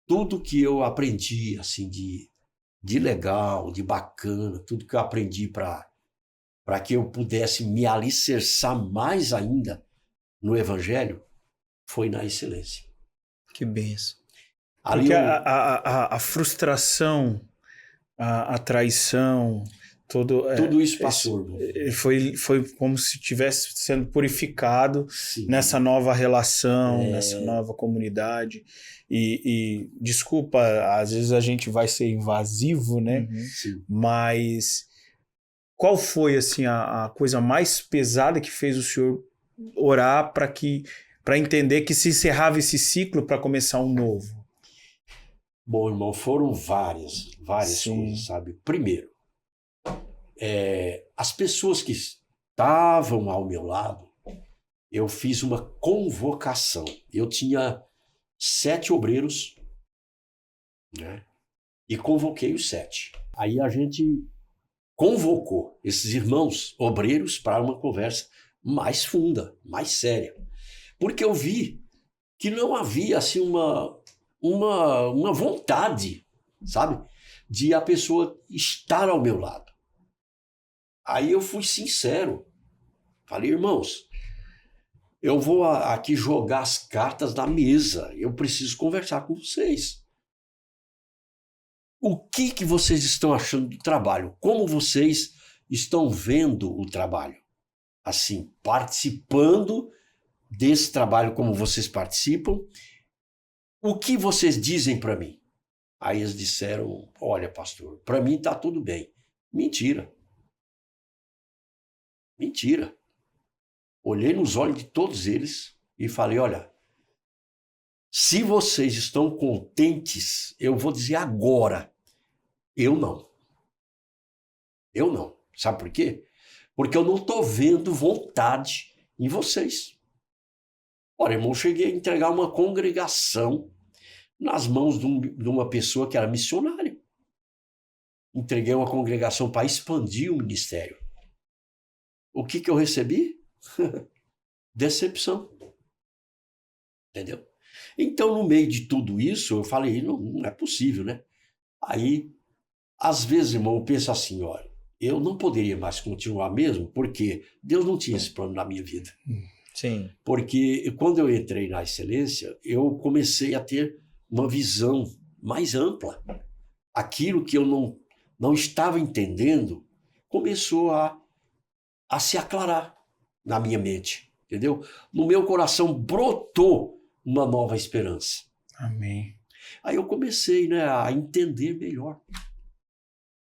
Tudo que eu aprendi, assim, de legal, de bacana, tudo que eu aprendi para que eu pudesse me alicerçar mais ainda no Evangelho, foi na excelência. Que benção. Porque a frustração, a traição... Tudo isso passou, irmão. Foi como se estivesse sendo purificado. Sim. Nessa nova relação, nessa nova comunidade. E desculpa, às vezes a gente vai ser invasivo, né? Sim. Mas qual foi assim, a coisa mais pesada que fez o senhor orar para entender que se encerrava esse ciclo para começar um novo? Bom, irmão, foram várias coisas, sabe? Primeiro, as pessoas que estavam ao meu lado, eu fiz uma convocação. Eu tinha 7 obreiros, né? E convoquei os 7. Aí a gente convocou esses irmãos obreiros para uma conversa mais funda, mais séria. Porque eu vi que não havia assim uma vontade, sabe, de a pessoa estar ao meu lado. Aí eu fui sincero. Falei, irmãos, eu vou aqui jogar as cartas na mesa. Eu preciso conversar com vocês. O que vocês estão achando do trabalho? Como vocês estão vendo o trabalho? Assim, participando desse trabalho como vocês participam. O que vocês dizem para mim? Aí eles disseram, olha, pastor, para mim tá tudo bem. Mentira. Mentira. Olhei nos olhos de todos eles e falei, olha, se vocês estão contentes, eu vou dizer agora, eu não. Eu não. Sabe por quê? Porque eu não estou vendo vontade em vocês. Olha, irmão, eu cheguei a entregar uma congregação nas mãos de uma pessoa que era missionária. Entreguei uma congregação para expandir o ministério. O que eu recebi? Decepção. Entendeu? Então, no meio de tudo isso, eu falei, não é possível, né? Aí, às vezes, irmão, eu penso assim, olha, eu não poderia mais continuar mesmo, porque Deus não tinha esse plano na minha vida. Sim. Porque quando eu entrei na excelência, eu comecei a ter uma visão mais ampla. Aquilo que eu não estava entendendo começou a se aclarar na minha mente, entendeu? No meu coração brotou uma nova esperança. Amém. Aí eu comecei, né, a entender melhor.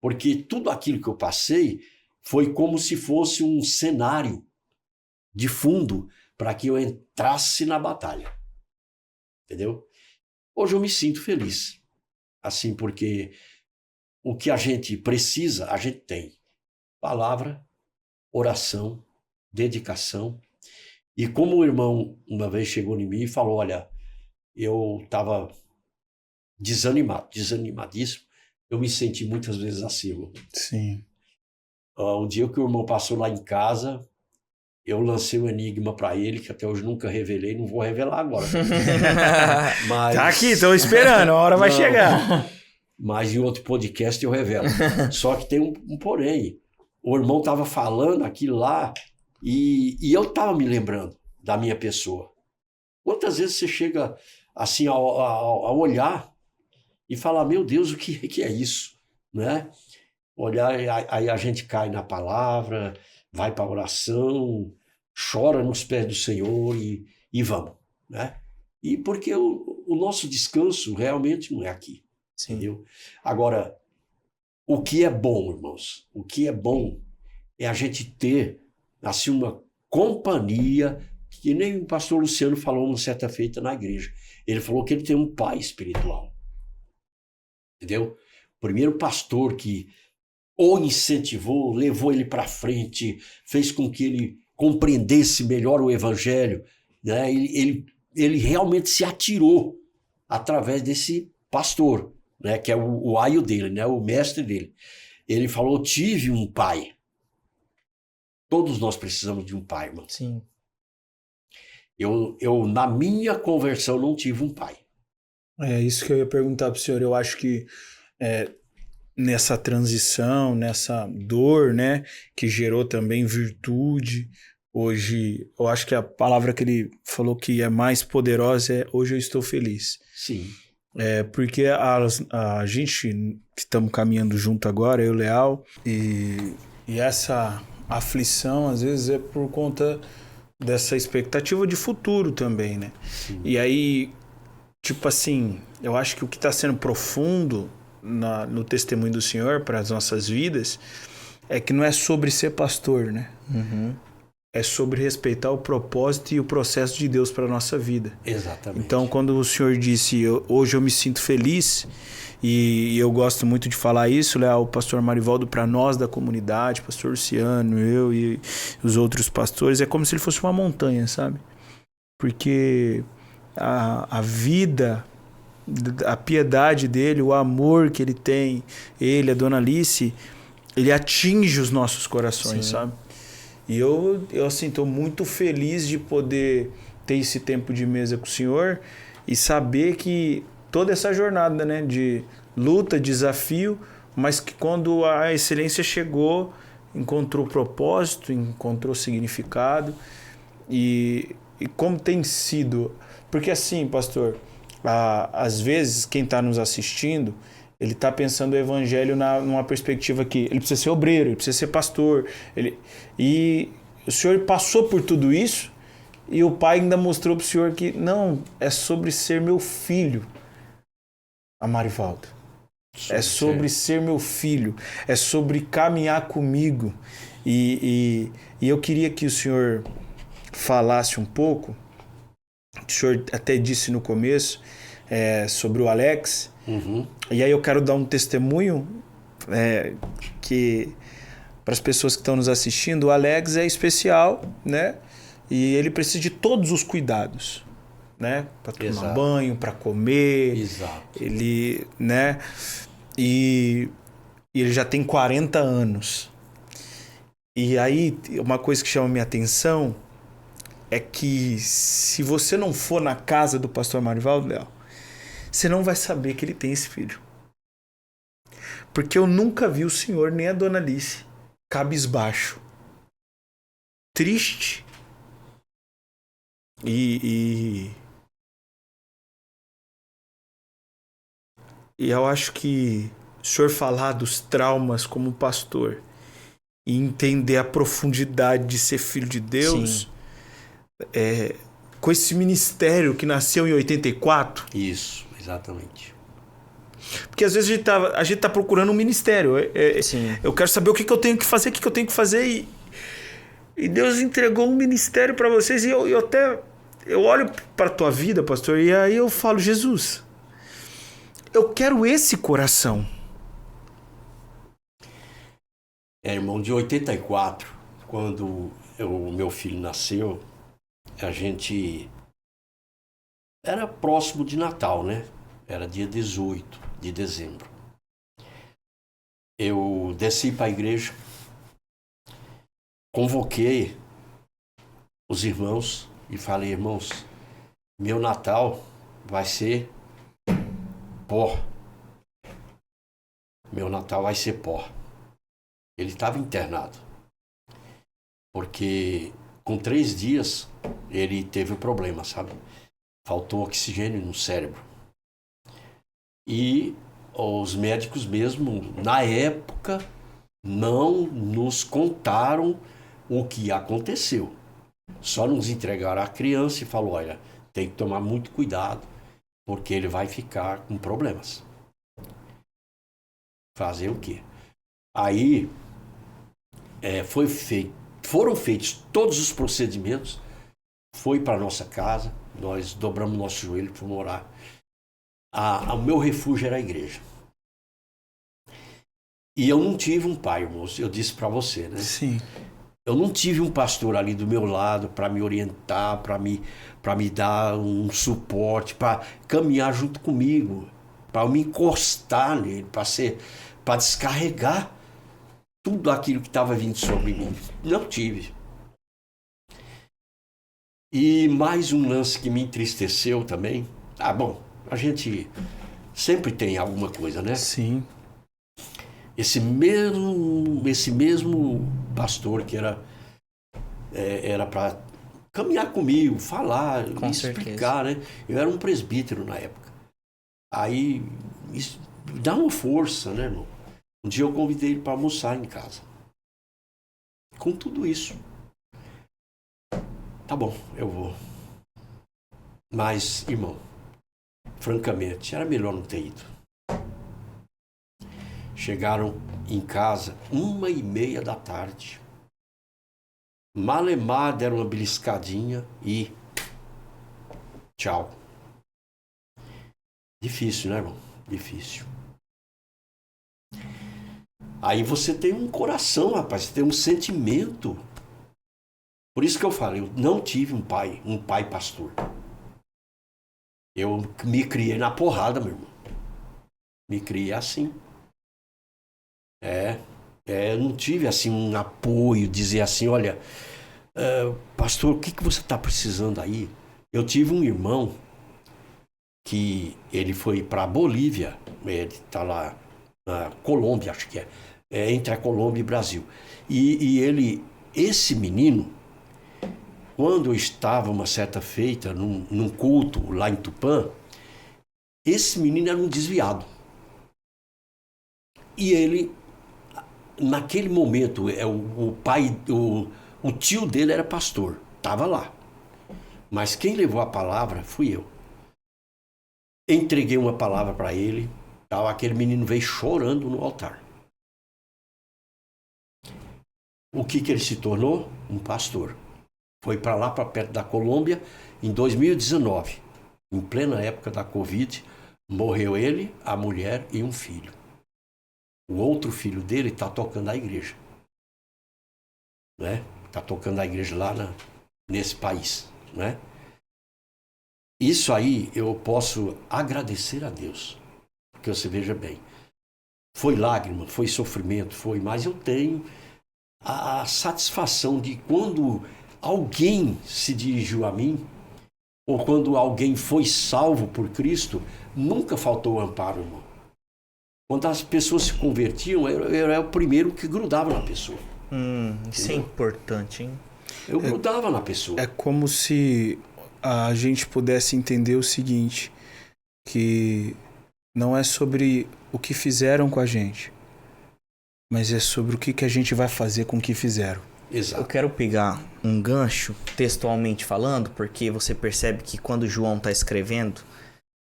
Porque tudo aquilo que eu passei foi como se fosse um cenário de fundo para que eu entrasse na batalha. Entendeu? Hoje eu me sinto feliz. Assim, porque o que a gente precisa, a gente tem. Palavra, oração, dedicação. E como o irmão uma vez chegou em mim e falou, olha, eu estava desanimadíssimo, eu me senti muitas vezes assim. Irmão. Sim. Um dia que o irmão passou lá em casa, eu lancei um enigma para ele, que até hoje nunca revelei, não vou revelar agora. Mas, tá aqui, estou esperando, a hora vai chegar. Mas em outro podcast eu revelo. Só que tem um porém. O irmão estava falando aquilo lá e eu estava me lembrando da minha pessoa. Quantas vezes você chega assim a olhar e falar, meu Deus, o que é isso? Né? Olhar, aí a gente cai na palavra, vai para a oração, chora nos pés do Senhor e vamos. Né? E porque o nosso descanso realmente não é aqui. Sim. Entendeu? Agora, o que é bom, irmãos? O que é bom é a gente ter assim uma companhia, que nem o pastor Luciano falou uma certa feita na igreja. Ele falou que ele tem um pai espiritual. Entendeu? O primeiro pastor que o incentivou, levou ele para frente, fez com que ele compreendesse melhor o evangelho, né? Ele realmente se atirou através desse pastor, né? Que é o aio dele, né? O mestre dele. Ele falou, tive um pai. Todos nós precisamos de um pai, irmão. Sim. Eu, na minha conversão, não tive um pai. É isso que eu ia perguntar para o senhor. Eu acho que nessa transição, nessa dor, né, que gerou também virtude, hoje, eu acho que a palavra que ele falou que é mais poderosa é hoje eu estou feliz. Sim. Porque a gente que estamos caminhando junto agora, eu e o Leal, e essa aflição às vezes é por conta dessa expectativa de futuro também, né? Sim. E aí, tipo assim, eu acho que o que está sendo profundo no testemunho do Senhor para as nossas vidas é que não é sobre ser pastor, né? Uhum. É sobre respeitar o propósito e o processo de Deus para a nossa vida. Exatamente. Então, quando o Senhor disse, hoje eu me sinto feliz, e eu gosto muito de falar isso, Léo, o pastor Marivaldo, para nós da comunidade, pastor Luciano, eu e os outros pastores, é como se ele fosse uma montanha, sabe? Porque a vida, a piedade dele, o amor que ele tem, ele, a dona Alice, ele atinge os nossos corações, Sim. sabe? E eu assim, tô muito feliz de poder ter esse tempo de mesa com o senhor e saber que toda essa jornada, né, de luta, desafio, mas que quando a excelência chegou, encontrou propósito, encontrou significado e como tem sido. Porque assim, pastor, às vezes quem está nos assistindo, ele está pensando o evangelho numa perspectiva que ele precisa ser obreiro, ele precisa ser pastor. E o senhor passou por tudo isso e o pai ainda mostrou para o senhor que não, é sobre ser meu filho, Amarivaldo. É sobre ser meu filho, é sobre caminhar comigo. E eu queria que o senhor falasse um pouco, o senhor até disse no começo, sobre o Alex. Uhum. E aí eu quero dar um testemunho que para as pessoas que estão nos assistindo, o Alex é especial, né? E ele precisa de todos os cuidados, né? Para tomar Exato. banho, para comer. Exato. Ele, né? E ele já tem 40 anos. E aí, uma coisa que chama minha atenção é que se você não for na casa do pastor Amarivaldo, Léo, você não vai saber que ele tem esse filho. Porque eu nunca vi o senhor nem a dona Alice cabisbaixo, triste. E eu acho que o senhor falar dos traumas como pastor e entender a profundidade de ser filho de Deus, com esse ministério que nasceu em 84. Isso, exatamente. Porque às vezes a gente tá procurando um ministério. Sim. Eu quero saber o que eu tenho que fazer, o que eu tenho que fazer. E Deus entregou um ministério para vocês. E eu olho para a tua vida, pastor, e aí eu falo, Jesus, eu quero esse coração. Irmão, de 84, quando o meu filho nasceu, a gente era próximo de Natal, né? Era dia 18 de dezembro. Eu desci para a igreja, convoquei os irmãos e falei, irmãos, meu Natal vai ser pó. Meu Natal vai ser pó. Ele estava internado. Porque com 3 dias ele teve um problema, sabe? Faltou oxigênio no cérebro. E os médicos mesmo, na época, não nos contaram o que aconteceu. Só nos entregaram a criança e falou, olha, tem que tomar muito cuidado, porque ele vai ficar com problemas. Fazer o quê? Aí foram feitos todos os procedimentos, foi para nossa casa, nós dobramos nosso joelho para morar. O meu refúgio era a igreja. E eu não tive um pai, moço, eu disse para você, né? Sim. Eu não tive um pastor ali do meu lado para me orientar, para me dar um suporte, para caminhar junto comigo, para me encostar nele, para descarregar tudo aquilo que estava vindo sobre mim. Não tive. E mais um lance que me entristeceu também. Bom, a gente sempre tem alguma coisa, né? Sim. Esse mesmo pastor que era para caminhar comigo, falar, Com explicar, né? Eu era um presbítero na época. Aí, isso dá uma força, né, irmão? Um dia eu convidei ele para almoçar em casa. Com tudo isso. Tá bom, eu vou. Mas, irmão, francamente, era melhor não ter ido. Chegaram em casa 1h30 da tarde. Malemar deram uma beliscadinha e tchau. Difícil, né, irmão? Difícil. Aí você tem um coração, rapaz, você tem um sentimento. Por isso que eu falei, eu não tive um pai pastor. Eu me criei na porrada, meu irmão. Me criei assim. não tive assim um apoio, dizer assim, olha, pastor, o que você está precisando aí? Eu tive um irmão que ele foi para Bolívia, ele está lá na Colômbia, acho que é entre a Colômbia e Brasil. E esse menino, quando eu estava uma certa feita num culto lá em Tupã, esse menino era um desviado. E ele, naquele momento, o tio dele era pastor, estava lá. Mas quem levou a palavra fui eu. Entreguei uma palavra para ele, aquele menino veio chorando no altar. O que ele se tornou? Um pastor. Foi para lá, para perto da Colômbia, em 2019. Em plena época da Covid, morreu ele, a mulher e um filho. O outro filho dele está tocando a igreja. Né? Está tocando a igreja lá nesse país. Né? Isso aí eu posso agradecer a Deus. Porque você veja bem, foi lágrima, foi sofrimento, mas eu tenho a satisfação de quando alguém se dirigiu a mim, ou quando alguém foi salvo por Cristo, nunca faltou amparo, irmão. Quando as pessoas se convertiam, eu era o primeiro que grudava na pessoa. Isso é importante, hein? Eu grudava na pessoa. É como se a gente pudesse entender o seguinte, que não é sobre o que fizeram com a gente, mas é sobre o que a gente vai fazer com o que fizeram. Exato. Eu quero pegar um gancho, textualmente falando, porque você percebe que quando João está escrevendo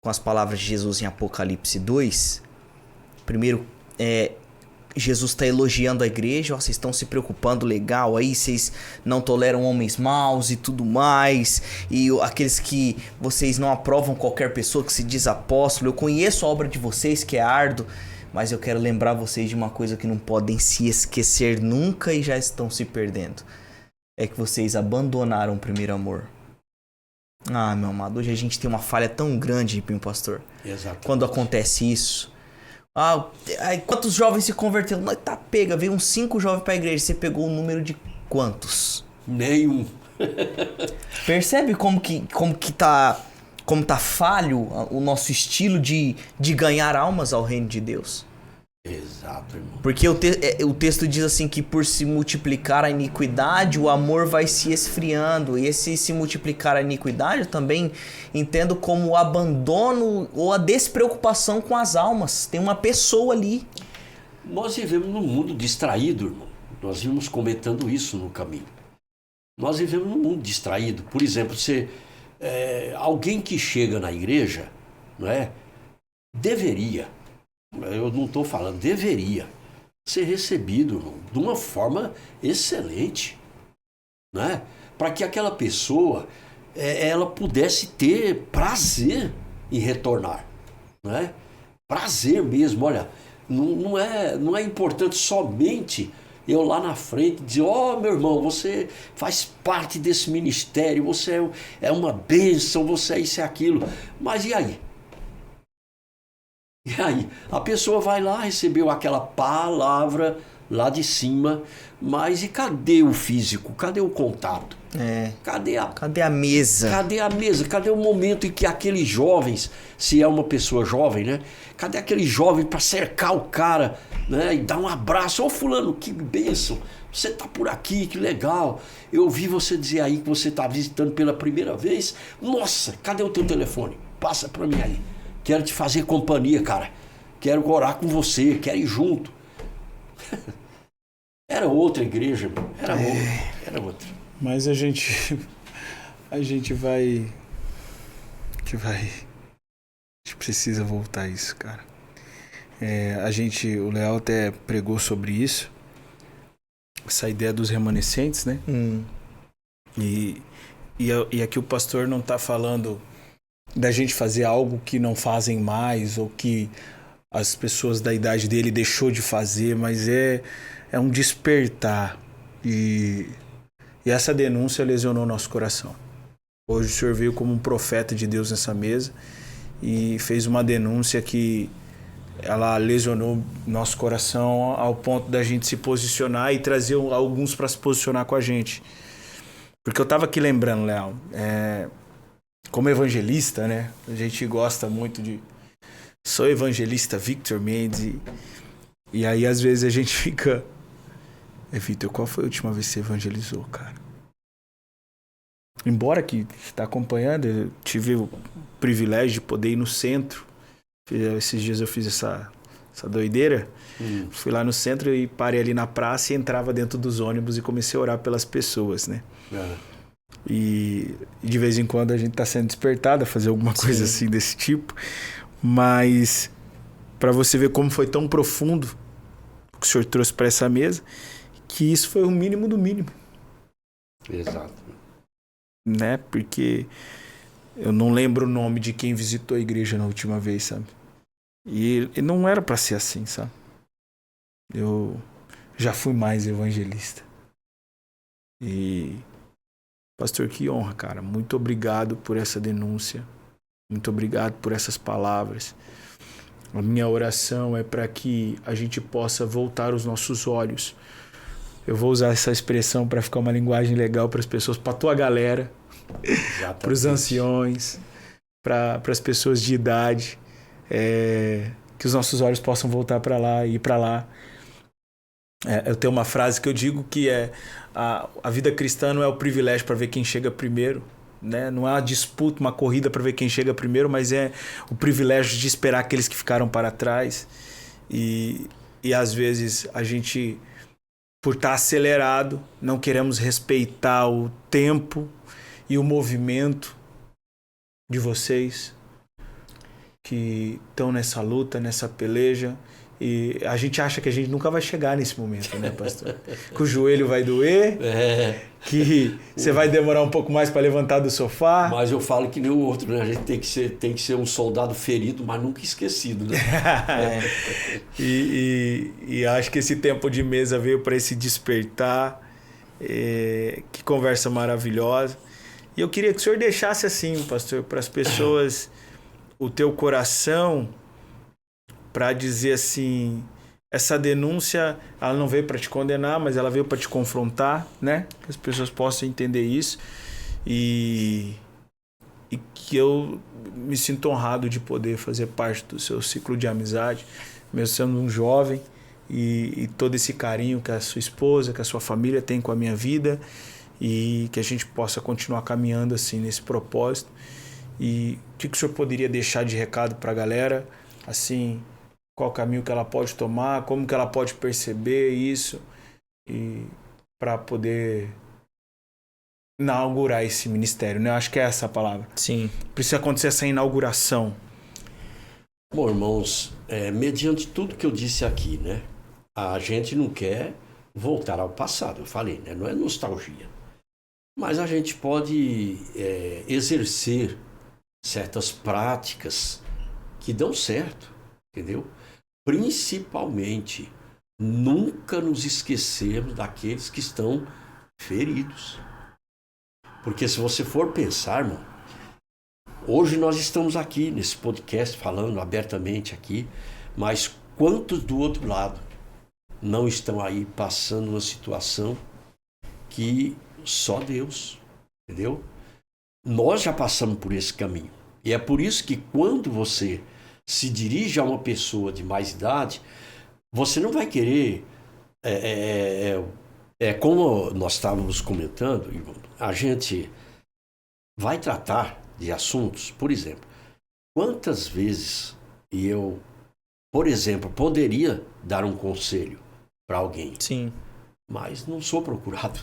com as palavras de Jesus em Apocalipse 2, primeiro, Jesus está elogiando a igreja, vocês estão se preocupando legal aí, vocês não toleram homens maus e tudo mais, e aqueles que vocês não aprovam qualquer pessoa que se diz apóstolo, eu conheço a obra de vocês que é árduo, mas eu quero lembrar vocês de uma coisa que não podem se esquecer nunca e já estão se perdendo. É que vocês abandonaram o primeiro amor. Ah, meu amado, hoje a gente tem uma falha tão grande, meu pastor. Exatamente. Quando acontece isso. Quantos jovens se converteram? Tá pega, veio uns 5 jovens pra igreja. Você pegou o número de quantos? Nenhum. Percebe como que tá falho o nosso estilo de ganhar almas ao reino de Deus? Exato, irmão. Porque o texto diz assim que por se multiplicar a iniquidade, o amor vai se esfriando. E esse se multiplicar a iniquidade eu também entendo como o abandono ou a despreocupação com as almas. Tem uma pessoa ali. Nós vivemos num mundo distraído, irmão. Nós vimos comentando isso no caminho. Nós vivemos num mundo distraído. Por exemplo, alguém que chega na igreja, não é? Deveria, eu não estou falando, deveria ser recebido, irmão, de uma forma excelente, né? Para que aquela pessoa ela pudesse ter prazer em retornar, né? Prazer mesmo, olha, não é importante somente eu lá na frente dizer, meu irmão, você faz parte desse ministério, você é uma bênção, você é isso e aquilo, mas e aí? E aí? A pessoa vai lá, recebeu aquela palavra lá de cima, mas e cadê o físico? Cadê o contato? Cadê a mesa? Cadê a mesa? Cadê o momento em que aqueles jovens, se é uma pessoa jovem, né? Cadê aquele jovem para cercar o cara, né? E dar um abraço? Fulano, que bênção! Você tá por aqui, que legal! Eu ouvi você dizer aí que você tá visitando pela primeira vez. Nossa, cadê o teu telefone? Passa para mim aí. Quero te fazer companhia, cara. Quero orar com você, quero ir junto. Era outra igreja, irmão. Era outra. Mas a gente precisa voltar a isso, cara. O Leal até pregou sobre isso. Essa ideia dos remanescentes, né? E aqui o pastor não tá falando da gente fazer algo que não fazem mais ou que as pessoas da idade dele deixou de fazer, mas é um despertar e essa denúncia lesionou nosso coração. Hoje o senhor veio como um profeta de Deus nessa mesa e fez uma denúncia que ela lesionou nosso coração ao ponto da gente se posicionar e trazer alguns para se posicionar com a gente. Porque eu tava aqui lembrando, Léo, como evangelista, né? A gente gosta muito de... Sou evangelista Victor Mendes e aí às vezes a gente fica... Victor, qual foi a última vez que você evangelizou, cara? Embora que você tá acompanhando, eu tive o privilégio de poder ir no centro. Esses dias eu fiz essa doideira. Fui lá no centro e parei ali na praça e entrava dentro dos ônibus e comecei a orar pelas pessoas, né? E de vez em quando a gente tá sendo despertado a fazer alguma coisa assim desse tipo. Mas para você ver como foi tão profundo o que o senhor trouxe para essa mesa, que isso foi o mínimo do mínimo. Exato. Né? Porque eu não lembro o nome de quem visitou a igreja na última vez, sabe? E não era para ser assim, sabe? Eu já fui mais evangelista. E pastor, que honra, cara. Muito obrigado por essa denúncia. Muito obrigado por essas palavras. A minha oração é para que a gente possa voltar os nossos olhos. Eu vou usar essa expressão para ficar uma linguagem legal para as pessoas, para tua galera, para os anciões, para as pessoas de idade, que os nossos olhos possam voltar para lá e ir para lá. Eu tenho uma frase que eu digo que a vida cristã não é o privilégio para ver quem chega primeiro, né? Não é uma disputa, uma corrida para ver quem chega primeiro, mas é o privilégio de esperar aqueles que ficaram para trás. E às vezes a gente, por estar acelerado, não queremos respeitar o tempo e o movimento de vocês que estão nessa luta, nessa peleja. E a gente acha que a gente nunca vai chegar nesse momento, né, pastor? Que o joelho vai doer, que você vai demorar um pouco mais para levantar do sofá. Mas eu falo que nem o outro, né? A gente tem que ser um soldado ferido, mas nunca esquecido, né? E acho que esse tempo de mesa veio para esse despertar. Que conversa maravilhosa. E eu queria que o senhor deixasse assim, pastor, para as pessoas o teu coração, para dizer assim, essa denúncia, ela não veio para te condenar, mas ela veio para te confrontar, né? Que as pessoas possam entender isso. E que eu me sinto honrado de poder fazer parte do seu ciclo de amizade, mesmo sendo um jovem, e todo esse carinho que a sua esposa, que a sua família tem com a minha vida, e que a gente possa continuar caminhando assim nesse propósito. E o que o senhor poderia deixar de recado para a galera, assim, qual caminho que ela pode tomar, como que ela pode perceber isso, e para poder inaugurar esse ministério, né? Eu acho que é essa a palavra. Sim. Precisa acontecer essa inauguração. Bom, irmãos, mediante tudo que eu disse aqui, né? A gente não quer voltar ao passado, eu falei, né? Não é nostalgia. Mas a gente pode exercer certas práticas que dão certo, entendeu? Principalmente, nunca nos esquecermos daqueles que estão feridos. Porque se você for pensar, irmão, hoje nós estamos aqui nesse podcast falando abertamente aqui, mas quantos do outro lado não estão aí passando uma situação que só Deus, entendeu? Nós já passamos por esse caminho. E é por isso que quando você se dirige a uma pessoa de mais idade, você não vai querer... como nós estávamos comentando, Ivan, a gente vai tratar de assuntos, por exemplo, quantas vezes eu, por exemplo, poderia dar um conselho para alguém, Sim. mas não sou procurado,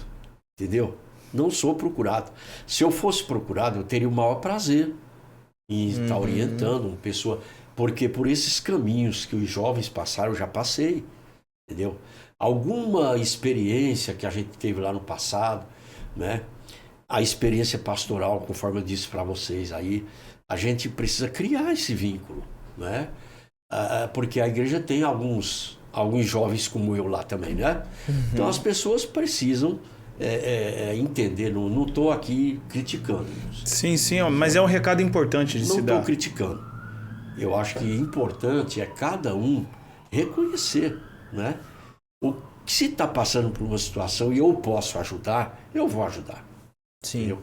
entendeu? Não sou procurado. Se eu fosse procurado, eu teria o maior prazer em estar orientando uma pessoa, porque por esses caminhos que os jovens passaram, eu já passei, entendeu? Alguma experiência que a gente teve lá no passado, né? A experiência pastoral, conforme eu disse para vocês aí, a gente precisa criar esse vínculo, né? Porque a igreja tem alguns jovens como eu lá também, né? Então as pessoas precisam entender, não estou aqui criticando. Sim, mas é um recado importante de se Não dar. estou criticando. Eu acho que importante é cada um reconhecer, né? O que se está passando por uma situação e eu posso ajudar, eu vou ajudar. Sim.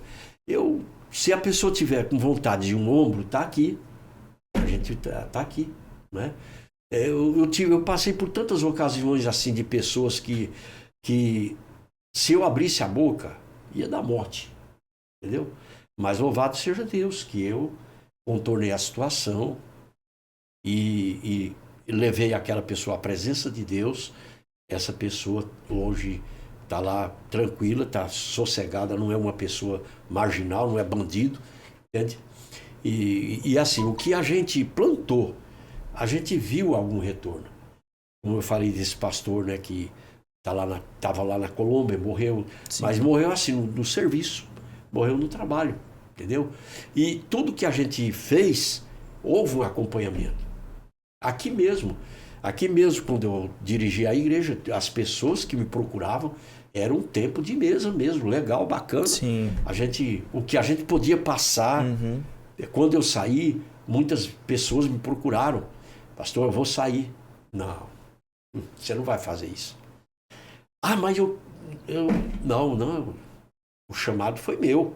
Se a pessoa tiver com vontade de um ombro, tá aqui. A gente tá aqui, né? Eu passei por tantas ocasiões assim de pessoas que se eu abrisse a boca, ia dar morte, entendeu? Mas louvado seja Deus que eu contornei a situação e levei aquela pessoa à presença de Deus. Essa pessoa hoje está lá tranquila, está sossegada, não é uma pessoa marginal, não é bandido, entende? E assim, o que a gente plantou, a gente viu algum retorno. Como eu falei desse pastor, né, que estava lá na Colômbia, morreu, sim, mas morreu assim, no serviço, morreu no trabalho, entendeu? E tudo que a gente fez, houve um acompanhamento. Aqui mesmo, quando eu dirigi a igreja, as pessoas que me procuravam, era um tempo de mesa mesmo, legal, bacana. Sim. O que a gente podia passar. Uhum. Quando eu saí, muitas pessoas me procuraram. Pastor, eu vou sair. Não, você não vai fazer isso. Ah, mas não. O chamado foi meu.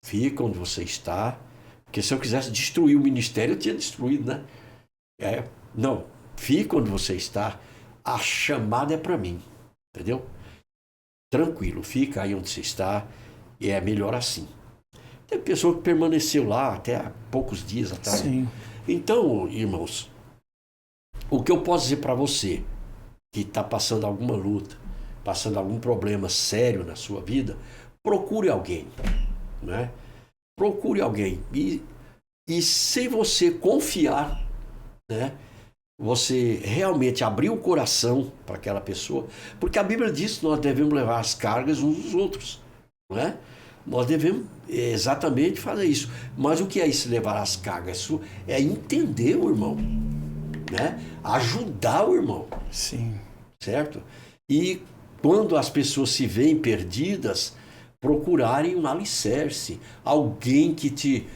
Fica onde você está. Porque se eu quisesse destruir o ministério, eu tinha destruído, né? Não, fica onde você está. A chamada é para mim. Entendeu? Tranquilo, fica aí onde você está. E é melhor assim. Tem pessoa que permaneceu lá até há poucos dias atrás. Sim. Então, irmãos, o que eu posso dizer para você que está passando alguma luta, passando algum problema sério na sua vida, procure alguém, né? Procure alguém. E se você confiar, né? Você realmente abrir o coração para aquela pessoa, porque a Bíblia diz que nós devemos levar as cargas uns dos outros, não é? Nós devemos exatamente fazer isso. Mas o que é isso, levar as cargas? É entender o irmão, né? Ajudar o irmão. Sim. Certo? E quando as pessoas se veem perdidas, procurarem um alicerce, alguém que te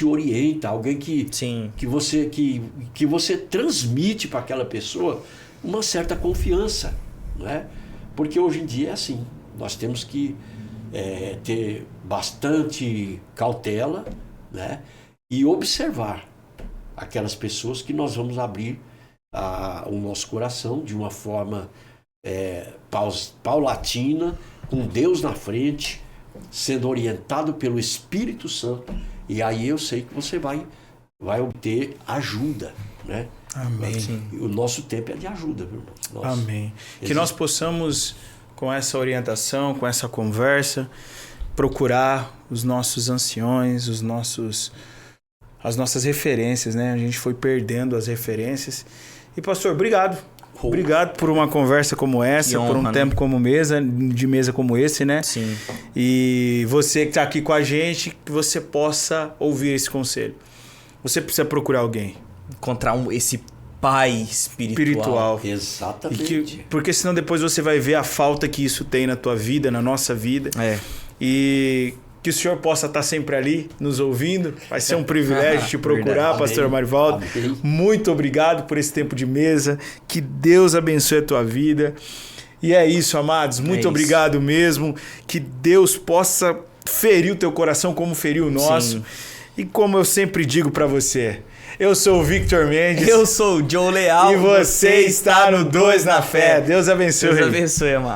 orienta, alguém que você transmite para aquela pessoa uma certa confiança, não é? Porque hoje em dia é assim, nós temos que ter bastante cautela, né? E observar aquelas pessoas que nós vamos abrir o nosso coração de uma forma paulatina, com Deus na frente, sendo orientado pelo Espírito Santo. E aí eu sei que você vai obter ajuda, né? Amém. O nosso tempo é de ajuda, meu irmão. Amém. Que nós possamos, com essa orientação, com essa conversa, procurar os nossos anciões, as nossas referências, né? A gente foi perdendo as referências. E, pastor, obrigado. Obrigado por uma conversa como essa, honra, por um tempo de mesa como esse, né? Sim. E você que está aqui com a gente, que você possa ouvir esse conselho. Você precisa procurar alguém. Encontrar esse pai espiritual. Exatamente. Porque senão depois você vai ver a falta que isso tem na tua vida, na nossa vida. E que o Senhor possa estar sempre ali, nos ouvindo. Vai ser um privilégio te procurar, verdade. Pastor Marivaldo. Amém. Muito obrigado por esse tempo de mesa. Que Deus abençoe a tua vida. E é isso, amados. Muito obrigado mesmo. Que Deus possa ferir o teu coração como feriu o nosso. Sim. E como eu sempre digo para você, eu sou o Victor Mendes. Eu sou o Joe Leal. E você está no 2 na Fé. Deus abençoe. Deus abençoe, amado.